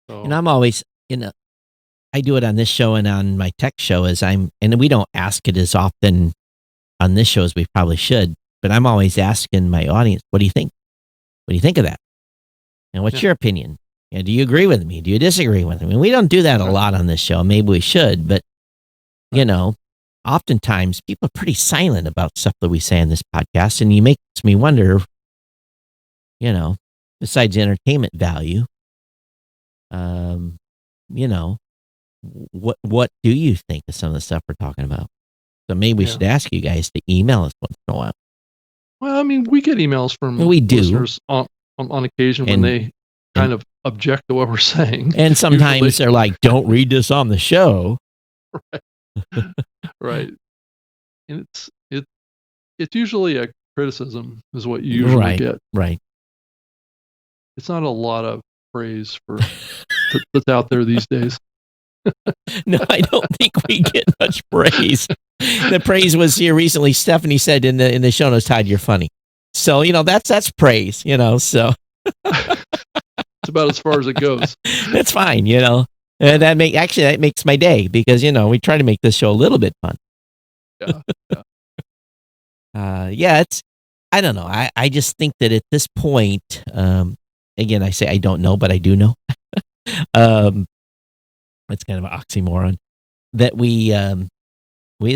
so And I'm always, I do it on this show and on my tech show and we don't ask it as often on this show as we probably should, but I'm always asking my audience, what do you think? What do you think of that? And what's Yeah. your opinion? Do you agree with me? Do you disagree with me? I mean, we don't do that a Right. lot on this show. Maybe we should, but Right. oftentimes people are pretty silent about stuff that we say in this podcast, and it makes me wonder, besides entertainment value, um, you know, what do you think of some of the stuff we're talking about? So maybe we Yeah. should ask you guys to email us once in a while. Well, I mean, we get emails from We do. listeners on occasion when And- they kind of object to what we're saying. And sometimes Usually. they're like, don't read this on the show. Right. And it's usually a criticism is what you usually Right. get. Right. It's not a lot of praise that's out there these days. No, I don't think we get much praise. The praise was here recently. Stephanie said in the show notes, Todd, you're funny. So, that's praise, so It's about as far as it goes. that's fine, And that makes my day because, we try to make this show a little bit fun. Yeah. I don't know. I just think that at this point, again, I say I don't know, but I do know. It's kind of an oxymoron that we as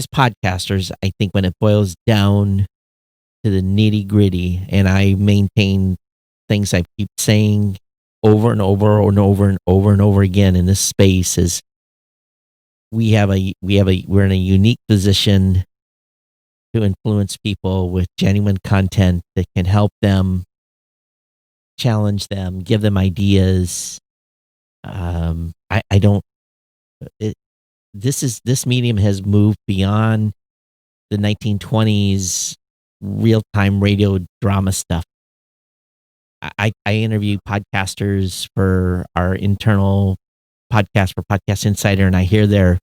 podcasters, I think when it boils down to the nitty gritty, and I maintain things I keep saying over and over and over and over and over again in this space, is we're in a unique position to influence people with genuine content that can help them, challenge them, give them ideas. This medium has moved beyond the 1920s real-time radio drama stuff. I interview podcasters for our internal podcast for Podcast Insider, and I hear their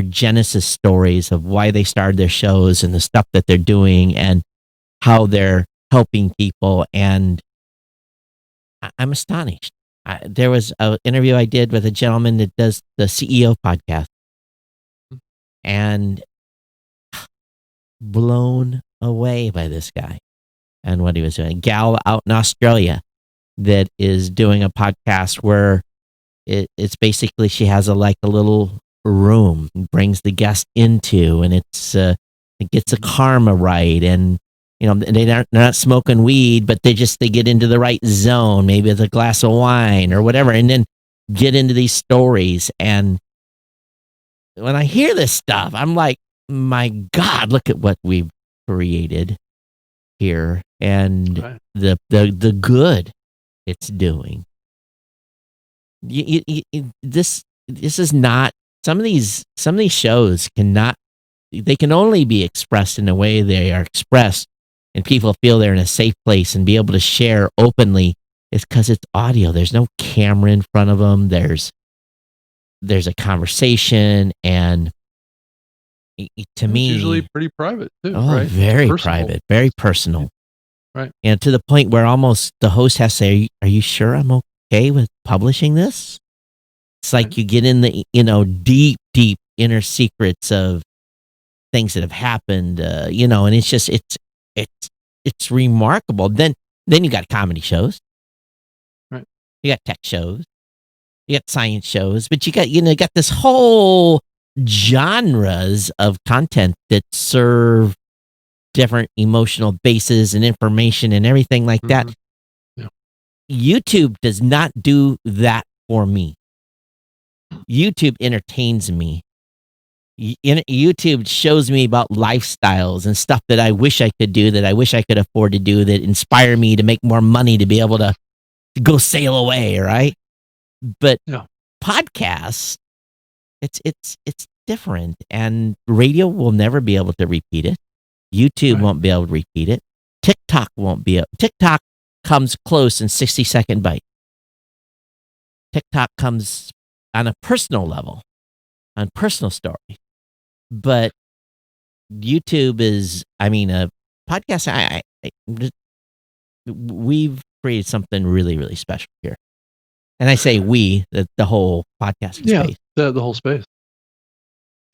genesis stories of why they started their shows and the stuff that they're doing and how they're helping people. And I'm astonished. There was an interview I did with a gentleman that does the CEO podcast, and blown away by this guy and what he was doing. A gal out in Australia that is doing a podcast where it's basically she has a little room, brings the guest into, and it gets a karma right, and they're not smoking weed, but they get into the right zone, maybe with a glass of wine or whatever, and then get into these stories. And when I hear this stuff, I'm like, my God, look at what we've created here, and Right. the good it's doing. This is not, some of these shows cannot, they can only be expressed in the way they are expressed, and people feel they're in a safe place and be able to share openly. It's because it's audio. There's no camera in front of them. There's a conversation, and to me, it's usually pretty private too, oh, right? very Personal. private, very personal. Right. And to the point where almost the host has to say, are you sure I'm okay with publishing this? It's like Right. you get in the, deep, deep inner secrets of things that have happened, and it's just, it's remarkable. Then you got comedy shows. Right. You got tech shows. You got science shows, but you got this whole genres of content that serve different emotional bases and information and everything like that. Yeah. YouTube does not do that for me. YouTube entertains me. YouTube shows me about lifestyles and stuff that I wish I could do, that I wish I could afford to do, that inspire me to make more money to be able to go sail away, right? But Yeah. podcasts, it's different, and radio will never be able to repeat it. YouTube won't be able to repeat it. TikTok won't be able. TikTok comes close in 60-second bite. TikTok comes on a personal level, on personal story. But YouTube is, a podcast. We've created something really, really special here. And I say we, the whole podcasting space. The whole space.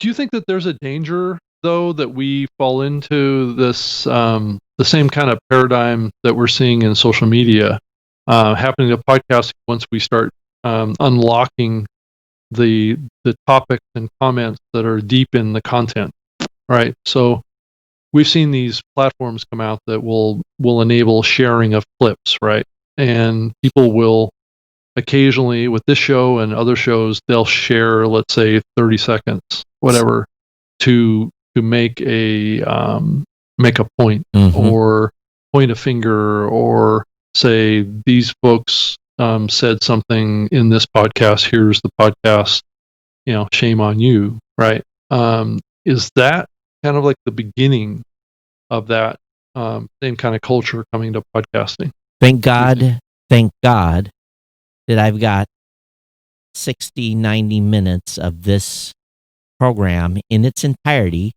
Do you think that there's a danger, though, that we fall into this the same kind of paradigm that we're seeing in social media happening to podcasting once we start unlocking the topics and comments that are deep in the content, right? So we've seen these platforms come out that will enable sharing of clips, right? And people will occasionally, with this show and other shows, they'll share, let's say, 30 seconds, whatever, to make a point, or point a finger, or say, these folks said something in this podcast. Here's the podcast. Shame on you, right? Is that kind of like the beginning of that same kind of culture coming to podcasting? Thank God that I've got 60, 90 minutes of this program in its entirety,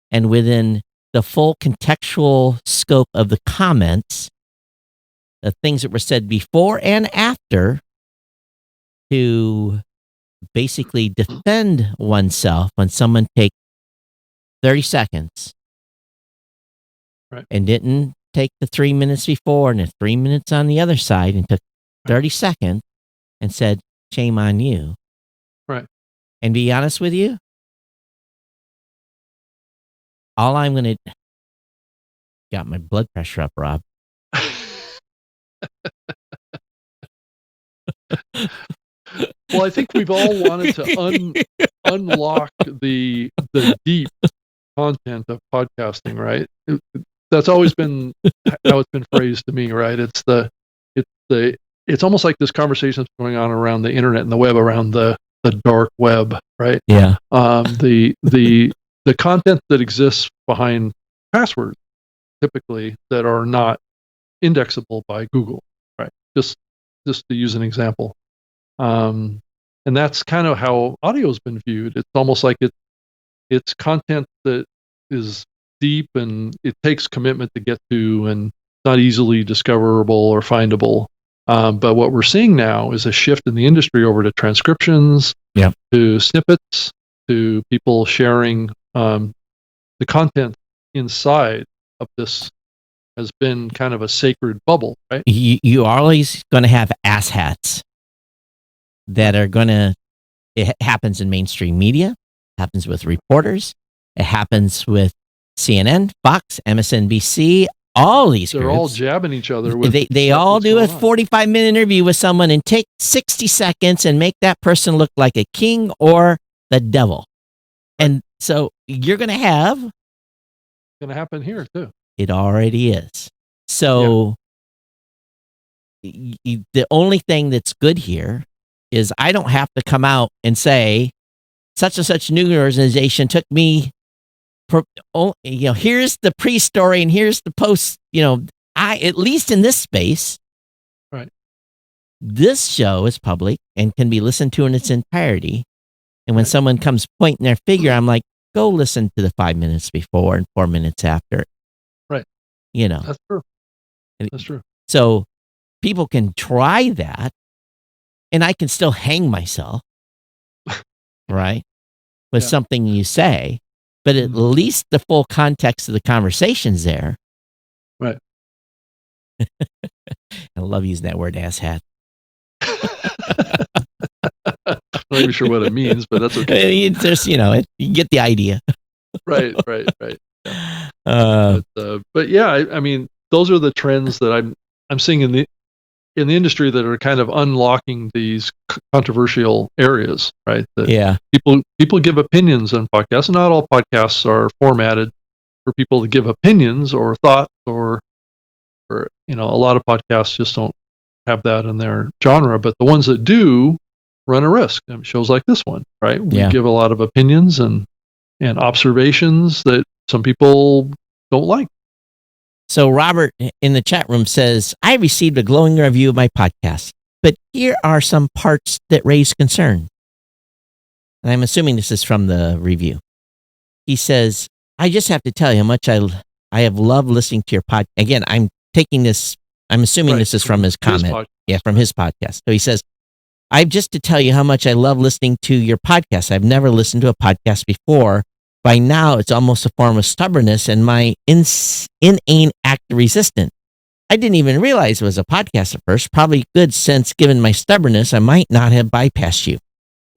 and within the full contextual scope of the comments, the things that were said before and after, to basically defend oneself when someone takes 30 seconds and didn't take the 3 minutes before and the 3 minutes on the other side, and took 30 seconds and said, shame on you. Right. And be honest with you, all I'm going to... Got my blood pressure up, Rob. Well, I think we've all wanted to unlock the deep content of podcasting, right? That's always been how it's been phrased to me, right? It's almost like this conversation that's going on around the internet and the web, around the dark web, right? Yeah. The content that exists behind passwords, typically, that are not indexable by Google, right? Just to use an example. And that's kind of how audio's been viewed. It's almost like it's content that is deep, and it takes commitment to get to, and not easily discoverable or findable. But what we're seeing now is a shift in the industry over to transcriptions, to snippets, to people sharing the content inside of this has been kind of a sacred bubble, right? You are always going to have asshats that are going to, it happens in mainstream media, happens with reporters, it happens with CNN, Fox, MSNBC, all these They're groups. all jabbing each other with they all do a 45-minute interview with someone and take 60 seconds and make that person look like a king or the devil. And so you're going to have... It's going to happen here too. It already is. So the only thing that's good here is I don't have to come out and say, such and such news organization took me... here's the pre-story and here's the post. At least in this space, right? This show is public and can be listened to in its entirety. And when someone comes pointing their finger, I'm like, go listen to the 5 minutes before and 4 minutes after. Right. That's true. That's true. So people can try that, and I can still hang myself, right, with something you say. But at least the full context of the conversation's there. Right. I love using that word, asshat. I'm not even sure what it means, but that's okay. It's just, you get the idea. Right. Yeah. But yeah, I mean, those are the trends that I'm seeing in the industry that are kind of unlocking these controversial areas, right? That people give opinions on podcasts. Not all podcasts are formatted for people to give opinions or thoughts, or a lot of podcasts just don't have that in their genre. But the ones that do run a risk. Shows like this one, right? We give a lot of opinions and observations that some people don't like. So Robert in the chat room says, I received a glowing review of my podcast, but here are some parts that raise concern. And I'm assuming this is from the review. He says, I just have to tell you how much I have loved listening to your podcast. Again, I'm assuming this is from his comment. From his podcast. So he says, I've just to tell you how much I love listening to your podcast. I've never listened to a podcast before. By now, it's almost a form of stubbornness and my inane act of resistance. I didn't even realize it was a podcast at first. Probably good sense given my stubbornness, I might not have bypassed you.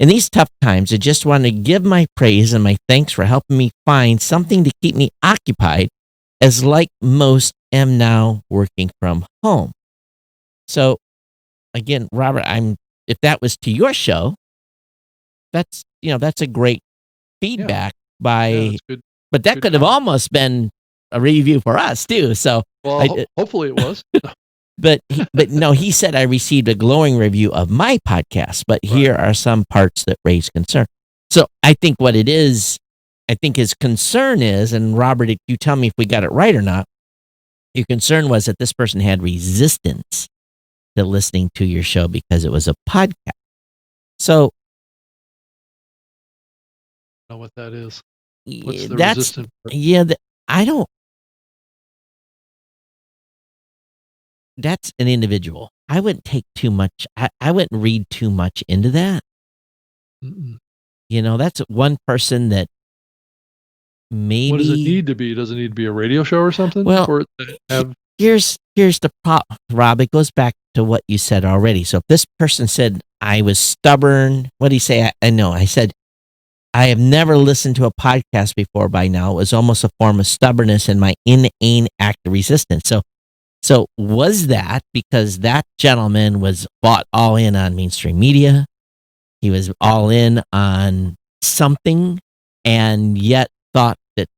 In these tough times, I just want to give my praise and my thanks for helping me find something to keep me occupied, as like most am now working from home. So, again, Robert, if that was to your show, that's a great feedback good, but that could have almost been a review for us too. So hopefully it was. but no, he said I received a glowing review of my podcast, but here are some parts that raise concern. So I think what it is, I think his concern is, and Robert, if you tell me if we got it right or not, your concern was that this person had resistance to listening to your show because it was a podcast. So I don't know what that is. What's the resistance? That's an individual. I wouldn't take too much. I wouldn't read too much into that. Mm-mm. That's one person that maybe. What does it need to be? Does it need to be a radio show or something? Well, here's the problem, Rob. It goes back to what you said already. So if this person said I was stubborn, what did he say? I know. I said, I have never listened to a podcast before. By now, it was almost a form of stubbornness and my inane act of resistance. So was that because that gentleman was bought all in on mainstream media? He was all in on something, and yet thought that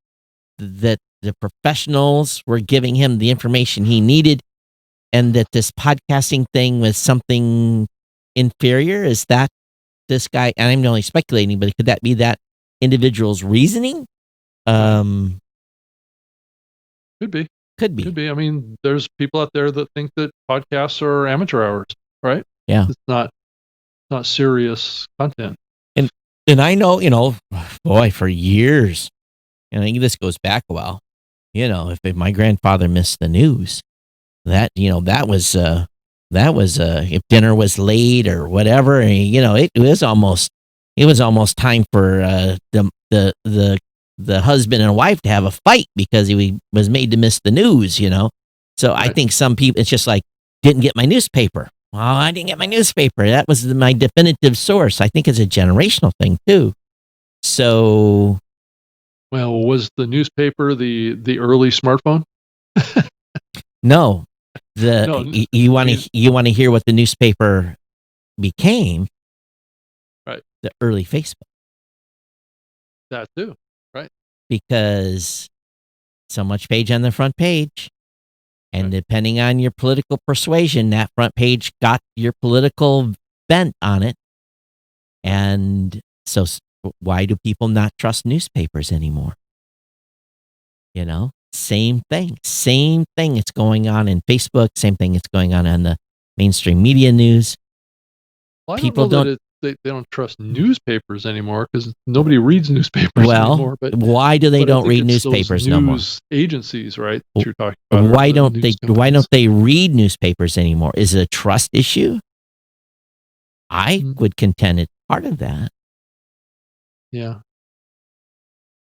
the professionals were giving him the information he needed, and that this podcasting thing was something inferior? Is that this guy, and I'm only speculating, but could that be that individual's reasoning? Could be. Could be. Could be. I mean, there's people out there that think that podcasts are amateur hours, right? Yeah. It's not serious content. And I know, boy, for years, and I think this goes back a while, if my grandfather missed the news, that was That was if dinner was late or whatever, and, it was almost time for the husband and wife to have a fight because he was made to miss the news. So I Right. think some people, it's just like, didn't get my newspaper. Well, I didn't get my newspaper. That was my definitive source. I think it's a generational thing too. So Well, was the newspaper the early smartphone? no, No, you want I to hear what the newspaper became? Right. The early Facebook, That too. Right. because so much page on the front page. And Right. depending on your political persuasion, that front page got your political bent on it. And so why do people not trust newspapers anymore? Same thing. Same thing that's going on in Facebook. Same thing that's going on the mainstream media news. Well, I People don't know don't. that they don't trust newspapers anymore because nobody reads newspapers Well, anymore. But why do they but I don't think read it's those newspapers no more? news agencies, right? That you're talking about. Why or the don't news they? Why companies. don't they read newspapers anymore? Is it a trust issue? I would contend it's part of that. Yeah.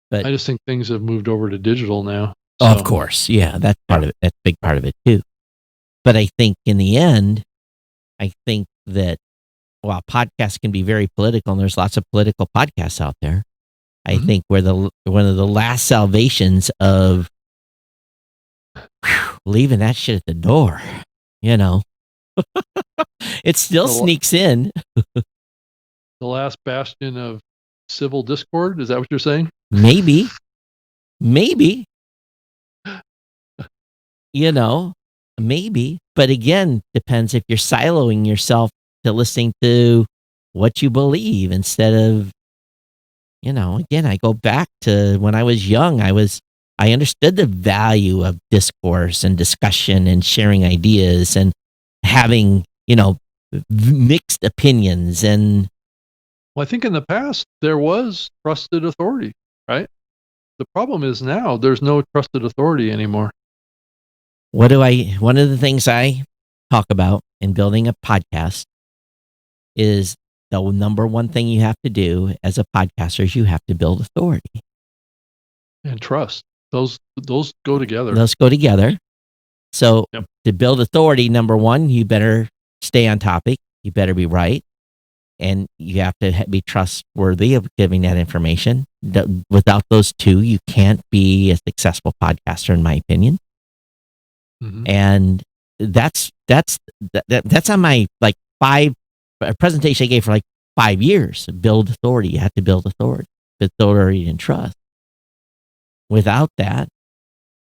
But I just think things have moved over to digital now. of so. course, yeah, that's part of it. That's a big part of it too. But I think in the end, I think that while podcasts can be very political, and there's lots of political podcasts out there, I think one of the last salvations of leaving that shit at the door, it still sneaks in. The last bastion of civil discord, is that what you're saying? Maybe, maybe, but again, depends if you're siloing yourself to listening to what you believe instead of, again, I go back to when I was young, I understood the value of discourse and discussion and sharing ideas and having, mixed opinions. And Well, I think in the past there was trusted authority, right? The problem is now there's no trusted authority anymore. one of the things I talk about in building a podcast is the number one thing you have to do as a podcaster is you have to build authority. And trust. Those go together. Those go together. So to build authority, number one, you better stay on topic. You better be right. And you have to be trustworthy of giving that information. Without those two, you can't be a successful podcaster, in my opinion. And that's on my presentation I gave for 5 years. Build authority. You have to build authority and trust. Without that,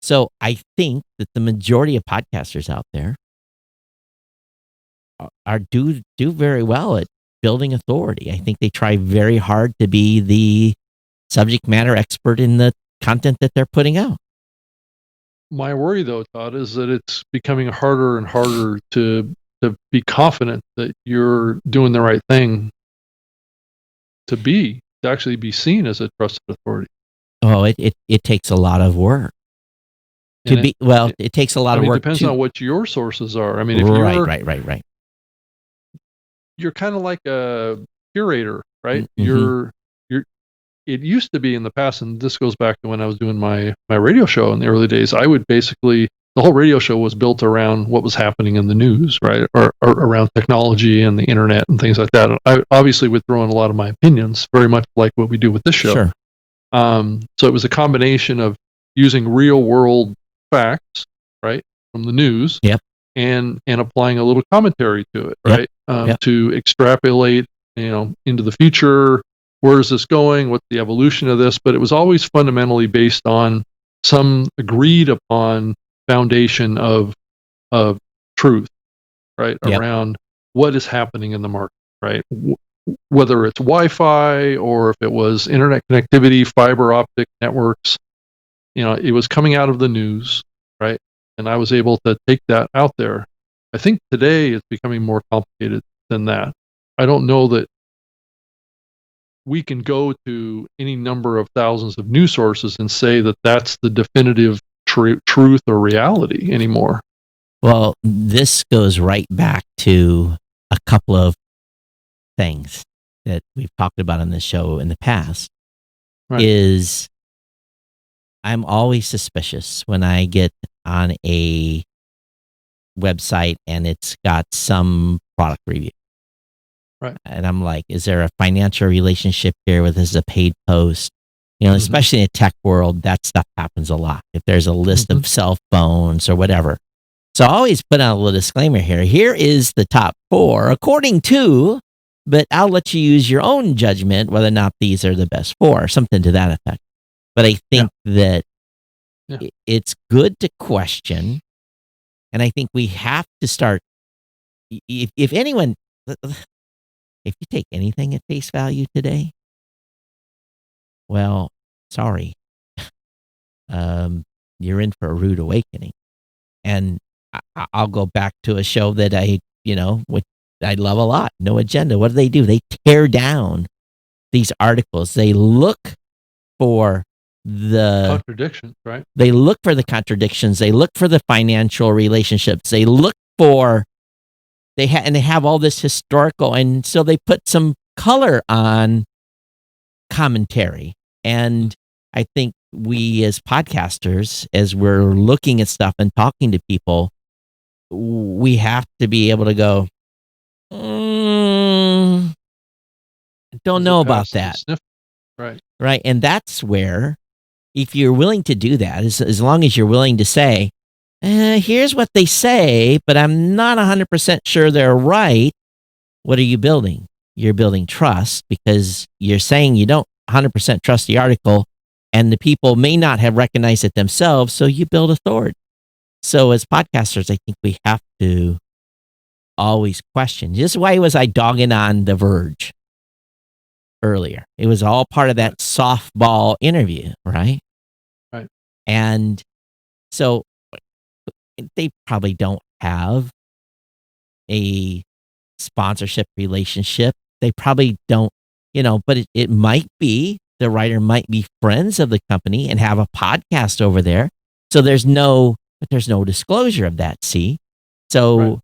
so I think that the majority of podcasters out there do very well at building authority. I think they try very hard to be the subject matter expert in the content that they're putting out. My worry, though, Todd, is that it's becoming harder and harder to be confident that you're doing the right thing to actually be seen as a trusted authority. Oh, it takes a lot of work. It takes a lot of work. It depends on what your sources are. I mean, if right. You're kind of like a curator, right? You're it used to be in the past, and this goes back to when I was doing my radio show in the early days. I would basically, the whole radio show was built around what was happening in the news, right? Or around technology and the internet and things like that. I obviously would throw in a lot of my opinions, very much like what we do with this show. Sure. So it was a combination of using real world facts, right, from the news, and applying a little commentary to it, right, to extrapolate, into the future. Where is this going? What's the evolution of this? But it was always fundamentally based on some agreed upon foundation of truth, right, around what is happening in the market, right? Whether it's Wi-Fi or if it was internet connectivity, fiber optic networks, it was coming out of the news, right? And I was able to take that out there. I think today it's becoming more complicated than that. I don't know that we can go to any number of thousands of news sources and say that that's the definitive truth or reality anymore. Well, this goes right back to a couple of things that we've talked about on this show in the past. Right. Is I'm always suspicious when I get on a website and it's got some product review. Right. And I'm like, is there a financial relationship here with this is a paid post? You know, Mhm. especially in the tech world, that stuff happens a lot. If there's a list of cell phones or whatever. So I always put out a little disclaimer here. Here is the top 4, according to, but I'll let you use your own judgment whether or not these are the best 4, something to that effect. But I think that Yeah. it's good to question. And I think we have to start, if anyone, if you take anything at face value today, well, sorry, you're in for a rude awakening. And I'll go back to a show that I love a lot, No Agenda. What do? They tear down these articles. They look for the Contradictions, right? They look for the contradictions. They look for the financial relationships. They look for they have all this historical, and so they put some color on commentary. And I think we as podcasters, as we're looking at stuff and talking to people, we have to be able to go, don't know about that. Right. Right. And that's where, if you're willing to do that, as long as you're willing to say, here's what they say, but I'm not 100% sure they're right. What are you building? You're building trust, because you're saying you don't 100% trust the article, and the people may not have recognized it themselves. So you build authority. So as podcasters, I think we have to always question. This is why was I dogging on The Verge earlier. It was all part of that softball interview, right? Right. And so they probably don't have a sponsorship relationship. They probably don't, but it might be, the writer might be friends of the company and have a podcast over there. So there's no disclosure of that. See? So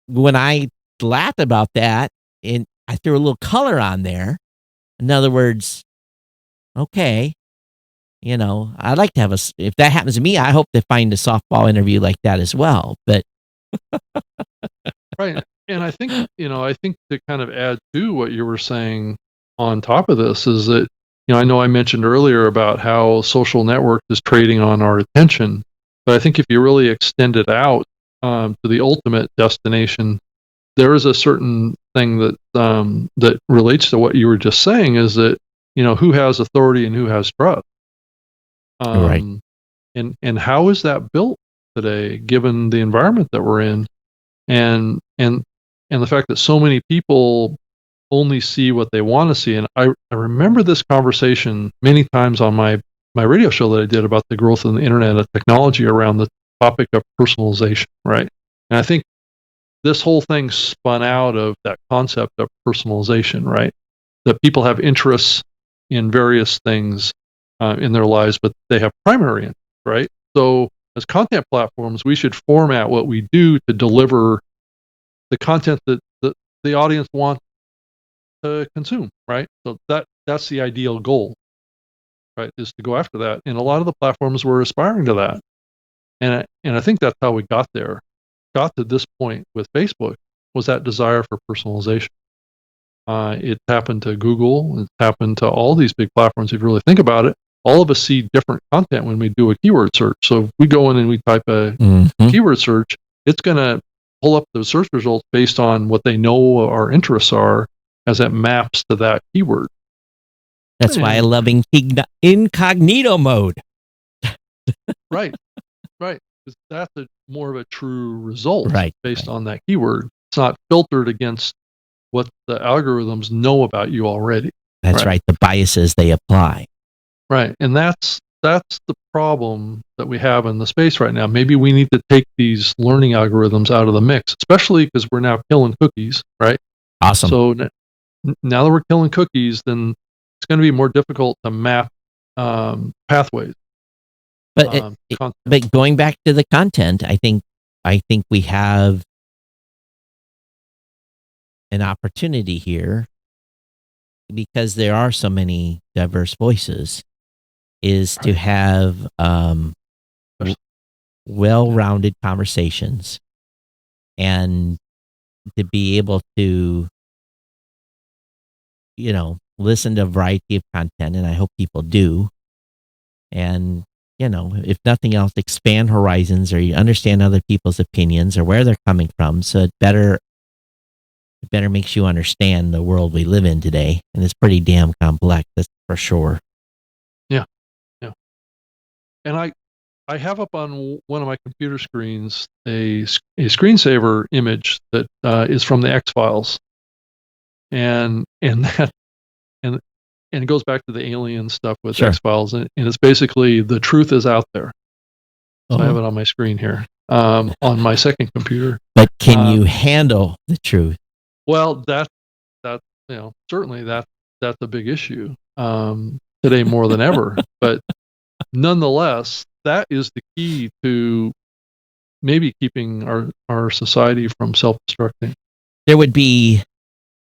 when I laughed about that, and I threw a little color on there, in other words, okay, I'd like to have if that happens to me, I hope to find a softball interview like that as well. But Right. And I think, to kind of add to what you were saying on top of this is that, I know I mentioned earlier about how social network is trading on our attention, but I think if you really extend it out to the ultimate destination, there is a certain thing that that relates to what you were just saying, is that, who has authority and who has trust. Right. And how is that built today, given the environment that we're in, and the fact that so many people only see what they want to see. And I remember this conversation many times on my radio show that I did about the growth of the internet of technology around the topic of personalization, right? And I think this whole thing spun out of that concept of personalization, right? That people have interests in various things in their lives, but they have primary interests, right? So as content platforms, we should format what we do to deliver the content that the audience wants to consume, right? So that's the ideal goal, right? Is to go after that. And a lot of the platforms were aspiring to that. And I think that's how we got there. Got to this point with Facebook was that desire for personalization. It happened to Google. It happened to all these big platforms. If you really think about it, all of us see different content when we do a keyword search. So if we go in and we type a keyword search, it's going to pull up the search results based on what they know our interests are as it maps to that keyword. That's why I love incognito mode. Right. Because that's more of a true result based on that keyword. It's not filtered against what the algorithms know about you already. That's right. The biases they apply. Right. And that's the problem that we have in the space right now. Maybe we need to take these learning algorithms out of the mix, especially because we're now killing cookies, right? Awesome. So now that we're killing cookies, then it's going to be more difficult to map pathways. But going back to the content, I think I think we have an opportunity here because there are so many diverse voices is to have well-rounded conversations and to be able to, listen to a variety of content. And I hope people do. And, if nothing else, expand horizons, or you understand other people's opinions or where they're coming from. So it better makes you understand the world we live in today. And it's pretty damn complex, that's for sure. Yeah. Yeah. And I have up on one of my computer screens a screensaver image that is from the X-Files. And that and it goes back to the alien stuff with Sure. X-Files, and it's basically the truth is out there. So I have it on my screen here, on my second computer. But can you handle the truth? Well, that certainly that's a big issue today more than ever. But nonetheless, that is the key to maybe keeping our society from self-destructing. There would be,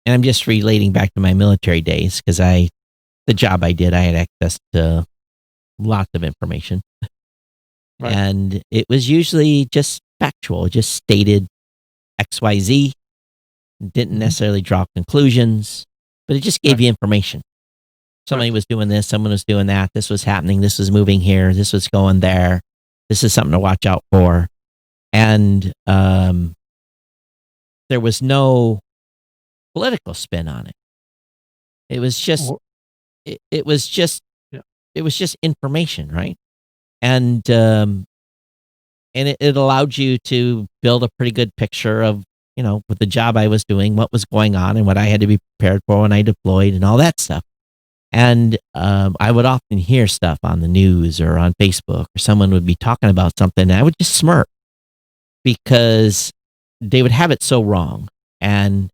and I'm just relating back to my military days, because the job I did, I had access to lots of information. Right. And it was usually just factual, just stated XYZ, didn't necessarily draw conclusions, but it just gave you information. Somebody was doing this, someone was doing that, this was happening, this was moving here, this was going there, this is something to watch out for. And there was no political spin on it. It was just, it was just information, right? And it allowed you to build a pretty good picture of, with the job I was doing, what was going on and what I had to be prepared for when I deployed and all that stuff. And I would often hear stuff on the news or on Facebook, or someone would be talking about something, and I would just smirk because they would have it so wrong. And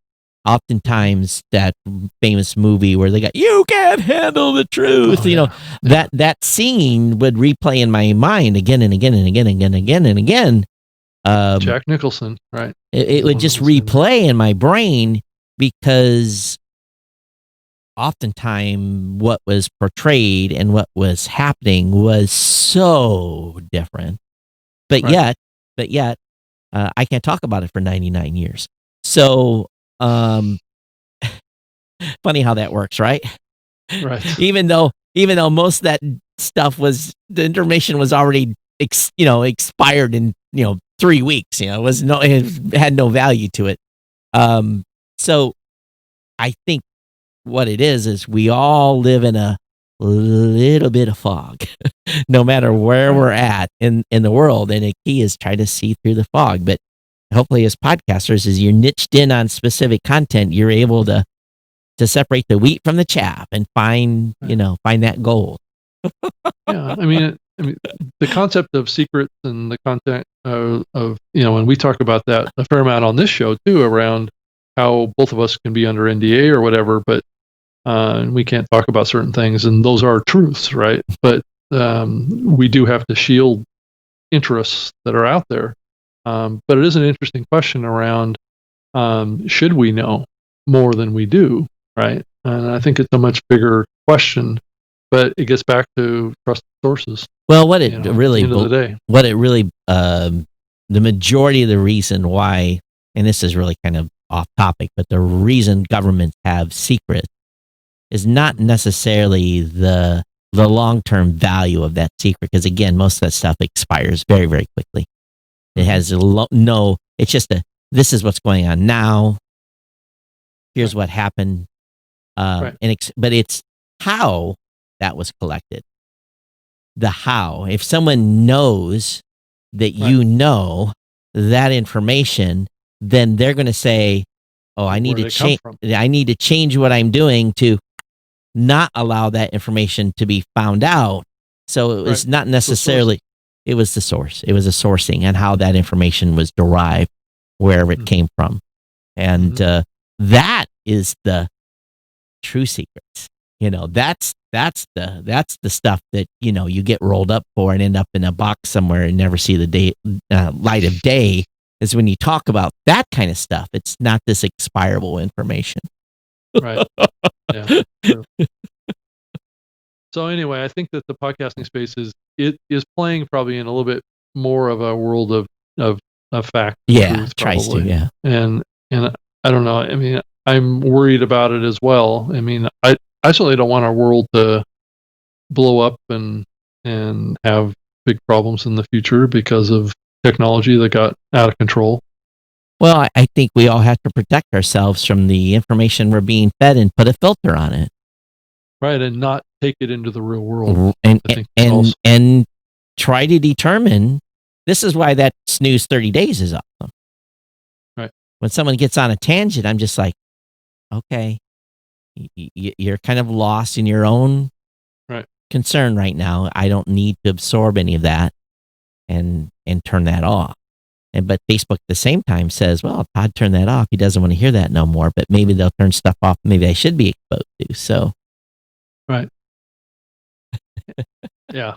oftentimes that famous movie where they got, "You can't handle the truth," that scene would replay in my mind again and again and again and again and again and again. Jack Nicholson, right? It would just replay in my brain because oftentimes what was portrayed and what was happening was so different. But yet, I can't talk about it for 99 years. So, funny how that works, right? Right. Even though most of that stuff the information was already, expired in, 3 weeks, it had no value to it. So I think what it is we all live in a little bit of fog, no matter where we're at in the world. And the key is try to see through the fog. But hopefully as podcasters, as you're niched in on specific content, you're able to separate the wheat from the chaff and find that gold. Yeah. I mean, the concept of secrets and the content of, and we talk about that a fair amount on this show too, around how both of us can be under NDA or whatever, but we can't talk about certain things, and those are truths, right? But we do have to shield interests that are out there. But it is an interesting question around, should we know more than we do, right? And I think it's a much bigger question, but it gets back to trusted sources. Well, the majority of the reason why, and this is really kind of off topic, but the reason governments have secrets is not necessarily the long-term value of that secret. Because again, most of that stuff expires very, very quickly. It has it's just this is what's going on now. Here's what happened. But it's how that was collected. The how. If someone knows that that information, then they're going to say, "Oh, I need to change. I need to change what I'm doing to not allow that information to be found out." So it was not necessarily. It was the source. It was a sourcing and how that information was derived, wherever it came from, and that is the true secrets. That's That's the stuff that you get rolled up for and end up in a box somewhere and never see the light of day. Is when you talk about that kind of stuff. It's not this expirable information. Right. Yeah. True. So anyway, I think that the podcasting space is playing probably in a little bit more of a world of fact and truth, tries to, probably. yeah. And I don't know. I mean, I'm worried about it as well. I mean, I certainly don't want our world to blow up and have big problems in the future because of technology that got out of control. Well, I think we all have to protect ourselves from the information we're being fed and put a filter on it. Right, and not take it into the real world. And try to determine. This is why that snooze 30 days is awesome. Right. When someone gets on a tangent, I'm just like, okay, you're kind of lost in your own concern right now. I don't need to absorb any of that and turn that off. But Facebook at the same time says, well, Todd turned that off. He doesn't want to hear that no more, but maybe they'll turn stuff off maybe I should be exposed to. So. Right. Yeah.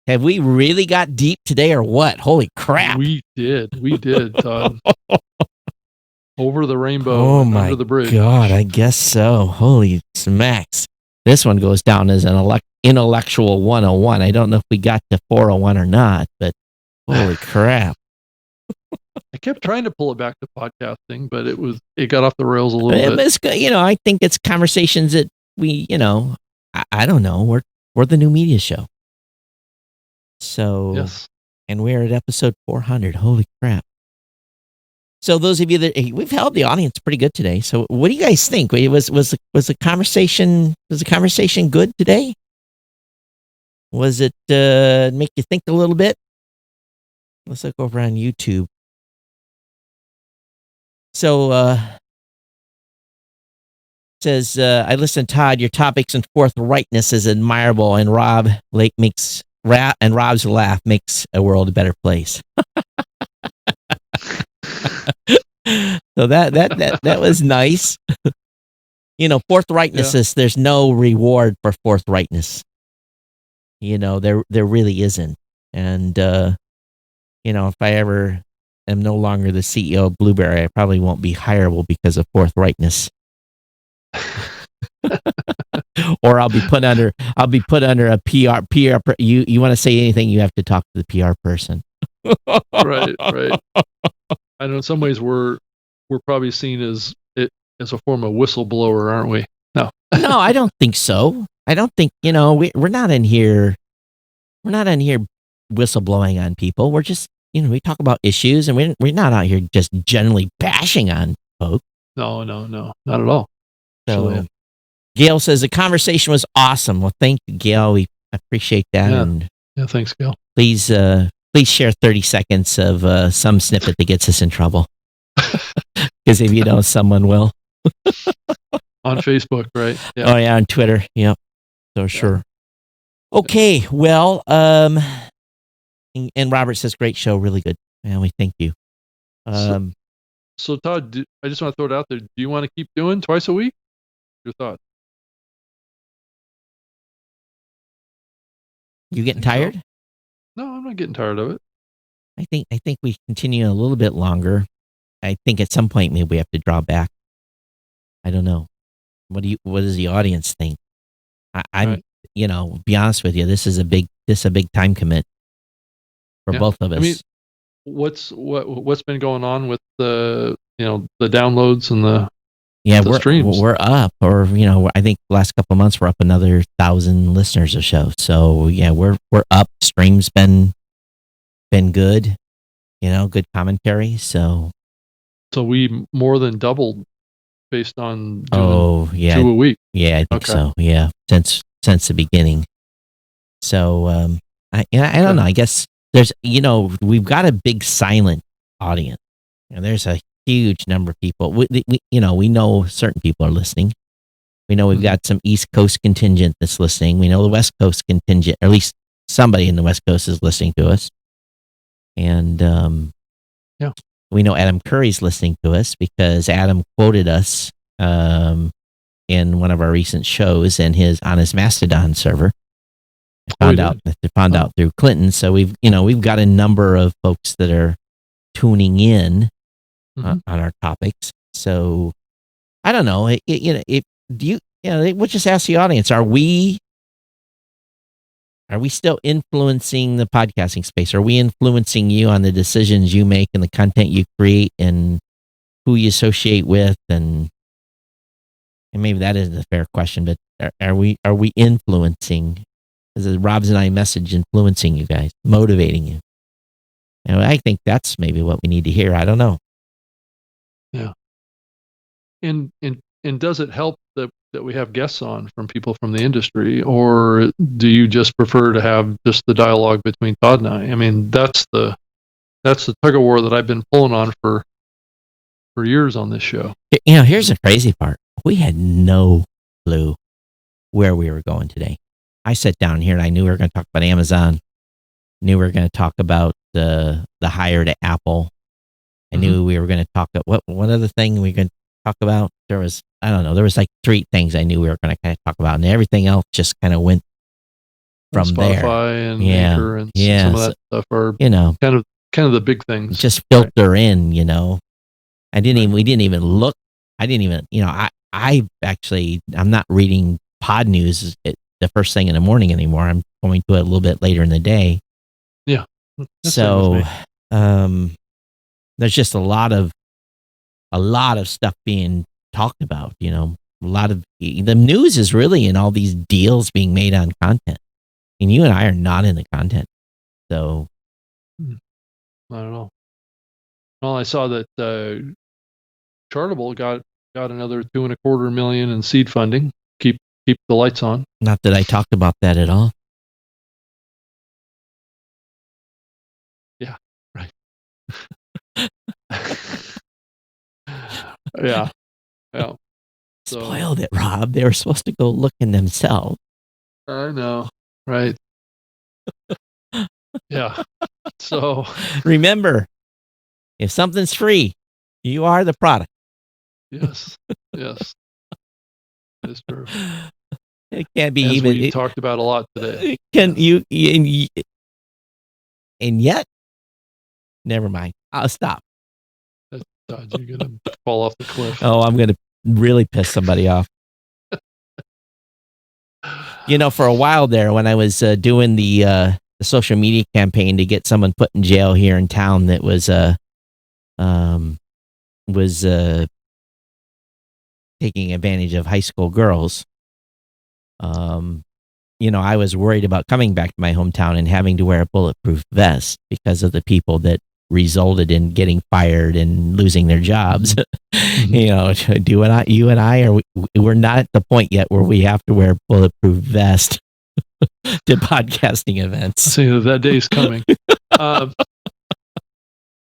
Have we really got deep today or what? Holy crap. We did, Todd. Over the rainbow and under the bridge. God, I guess so. Holy smacks. This one goes down as an intellectual 101. I don't know if we got to 401 or not, but holy crap. I kept trying to pull it back to podcasting, but it got off the rails a little bit. It's, I think it's conversations that we, I don't know. We're the new media show. So, yes. And we're at episode 400. Holy crap. So those of you we've held the audience pretty good today. So what do you guys think? Was the conversation good today? Was it make you think a little bit? Let's look over on YouTube. So says I listened, Todd. Your topics and forthrightness is admirable, and Rob's laugh makes a world a better place. So that was nice. Forthrightness is there's no reward for forthrightness. There really isn't. And if I ever am no longer the CEO of Blueberry, I probably won't be hireable because of forthrightness. Or I'll be put under a PR. You want to say anything, you have to talk to the PR person. Right. I know in some ways we're probably seen as a form of whistleblower, aren't we? No. No, I don't think so. I don't think, we're not in here whistleblowing on people. We're just, we talk about issues, and we're not out here just generally bashing on folks. No, not at all. So, Gail says the conversation was awesome. Well, thank you, Gail. We appreciate that. Yeah. And Thanks, Gail. Please share 30 seconds of some snippet that gets us in trouble. Because if you don't, someone will. On Facebook, right? Yeah. Oh, yeah, on Twitter. Yep. So, sure. Okay, well, and Robert says, great show, really good. And we thank you. So Todd, I just want to throw it out there. Do you want to keep doing twice a week? Your thoughts? You getting tired? No, I'm not getting tired of it. I think we continue a little bit longer. I think at some point maybe we have to draw back. I don't know. What does the audience think? I'm be honest with you, this is a big time commit for both of us. I mean, what's been going on with the the downloads and the streams? We're up, or I think the last couple of months we're up another 1,000 listeners or so. So yeah, we're up. Stream's been good, good commentary. So we more than doubled based on doing 2 a week. Yeah, I think so. Yeah, since the beginning. So I don't know. I guess there's we've got a big silent audience, and there's a huge number of people. We know certain people are listening. We know we've got some East Coast contingent that's listening. We know the West Coast contingent, or at least somebody in the West Coast is listening to us. And we know Adam Curry's listening to us because Adam quoted us in one of our recent shows and on his Mastodon server. They found out through Clinton. So we've got a number of folks that are tuning in on our topics. So I don't know. We'll just ask the audience: Are we still influencing the podcasting space? Are we influencing you on the decisions you make and the content you create and who you associate with? And maybe that isn't a fair question, but are we influencing? Is Rob's and I message influencing you guys, motivating you? And I think that's maybe what we need to hear. I don't know. Yeah. And does it help that we have guests on from people from the industry, or do you just prefer to have just the dialogue between Todd and I? I mean, that's the tug of war that I've been pulling on for years on this show. Here's the crazy part. We had no clue where we were going today. I sat down here and I knew we were going to talk about Amazon. Knew we were going to talk about the hire to Apple. I knew we were going to talk about what other thing we were going to talk about. There was like 3 things I knew we were going to kind of talk about, and everything else just kind of went from Spotify there. And Anchor and some of that stuff are kind of the big things. Just filter in, we didn't even look. I didn't even, I'm not reading pod news the first thing in the morning anymore. I'm going to it a little bit later in the day. Yeah. So, there's just a lot of stuff being talked about, a lot of the news is really in all these deals being made on content, and you and I are not in the content. So I don't know. Well, I saw that Chartable got another $2.25 million in seed funding. Keep the lights on. Not that I talked about that at all. Yeah. Right. Yeah. Spoiled it, Rob. They were supposed to go look in themselves. I know. Right. Yeah. So remember, if something's free, you are the product. Yes. It's true. It can't be As even. We talked about a lot today. And yet, never mind. I'll stop. Todd, you're gonna fall off the cliff. Oh, I'm gonna really piss somebody off. For a while there, when I was doing the social media campaign to get someone put in jail here in town that was taking advantage of high school girls, I was worried about coming back to my hometown and having to wear a bulletproof vest because of the people that resulted in getting fired and losing their jobs. You and I we're not at the point yet where we have to wear a bulletproof vest to podcasting events. See, that day is coming. So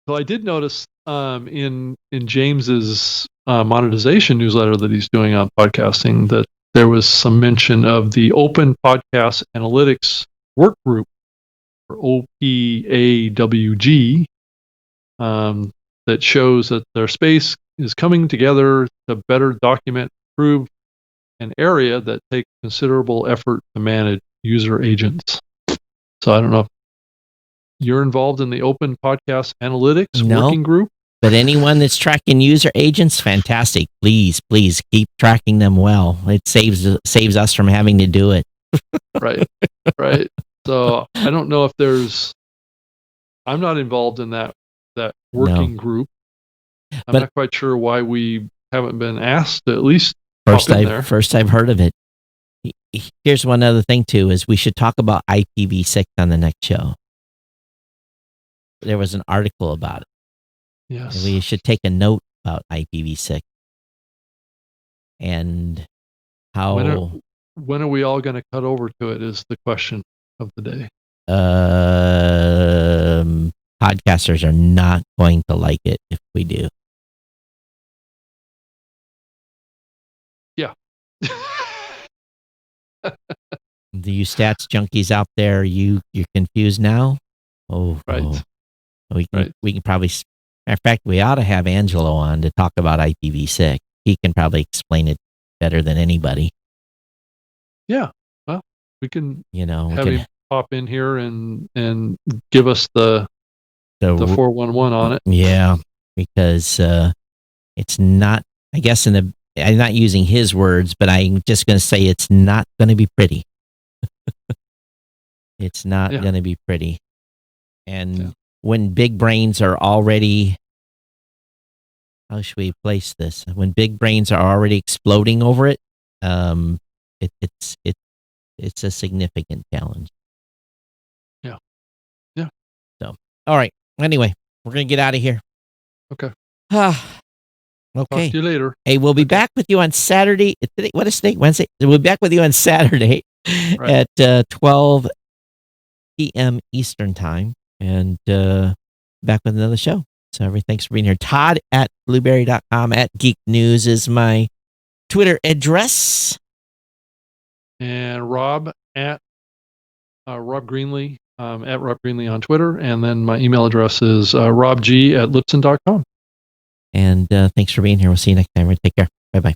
I did notice in James's monetization newsletter that he's doing on podcasting that there was some mention of the Open Podcast Analytics Work Group, or OPAWG, that shows that their space is coming together to better document, improve an area that takes considerable effort to manage user agents. So I don't know if you're involved in the Open Podcast Analytics working group. But anyone that's tracking user agents, fantastic. Please keep tracking them well. It saves us from having to do it. Right. So I don't know if I'm not involved in that working group. I'm not quite sure why we haven't been asked to at least first I've heard of it. Here's one other thing too, is we should talk about IPv6 on the next show. There was an article about it. Yes. And we should take a note about IPv6 and how. When are we all going to cut over to it is the question of the day. Podcasters are not going to like it if we do. Yeah. Do you stats junkies out there, you're confused now? Oh, right. Oh. We can probably. In fact, we ought to have Angelo on to talk about IPv6. He can probably explain it better than anybody. Yeah. Well, we can You know, have him pop in here and give us the 411 on it. Yeah, because it's not, I guess I'm not using his words, but I'm just going to say it's not going to be pretty. It's not going to be pretty. And when big brains are already, how should we place this? When big brains are already exploding over it, it's a significant challenge. Yeah. Yeah. So, all right. Anyway, we're going to get out of here. Okay. Okay. Talk to you later. Hey, we'll be back with you on Saturday. What is today? Wednesday. We'll be back with you on Saturday at 12 p.m. Eastern time, and back with another show. So, thanks for being here. Todd at blueberry.com at Geek News is my Twitter address. And Rob at Rob Greenlee, at Rob Greenlee on Twitter. And then my email address is robg@lipson.com. And thanks for being here. We'll see you next time. Take care. Bye-bye.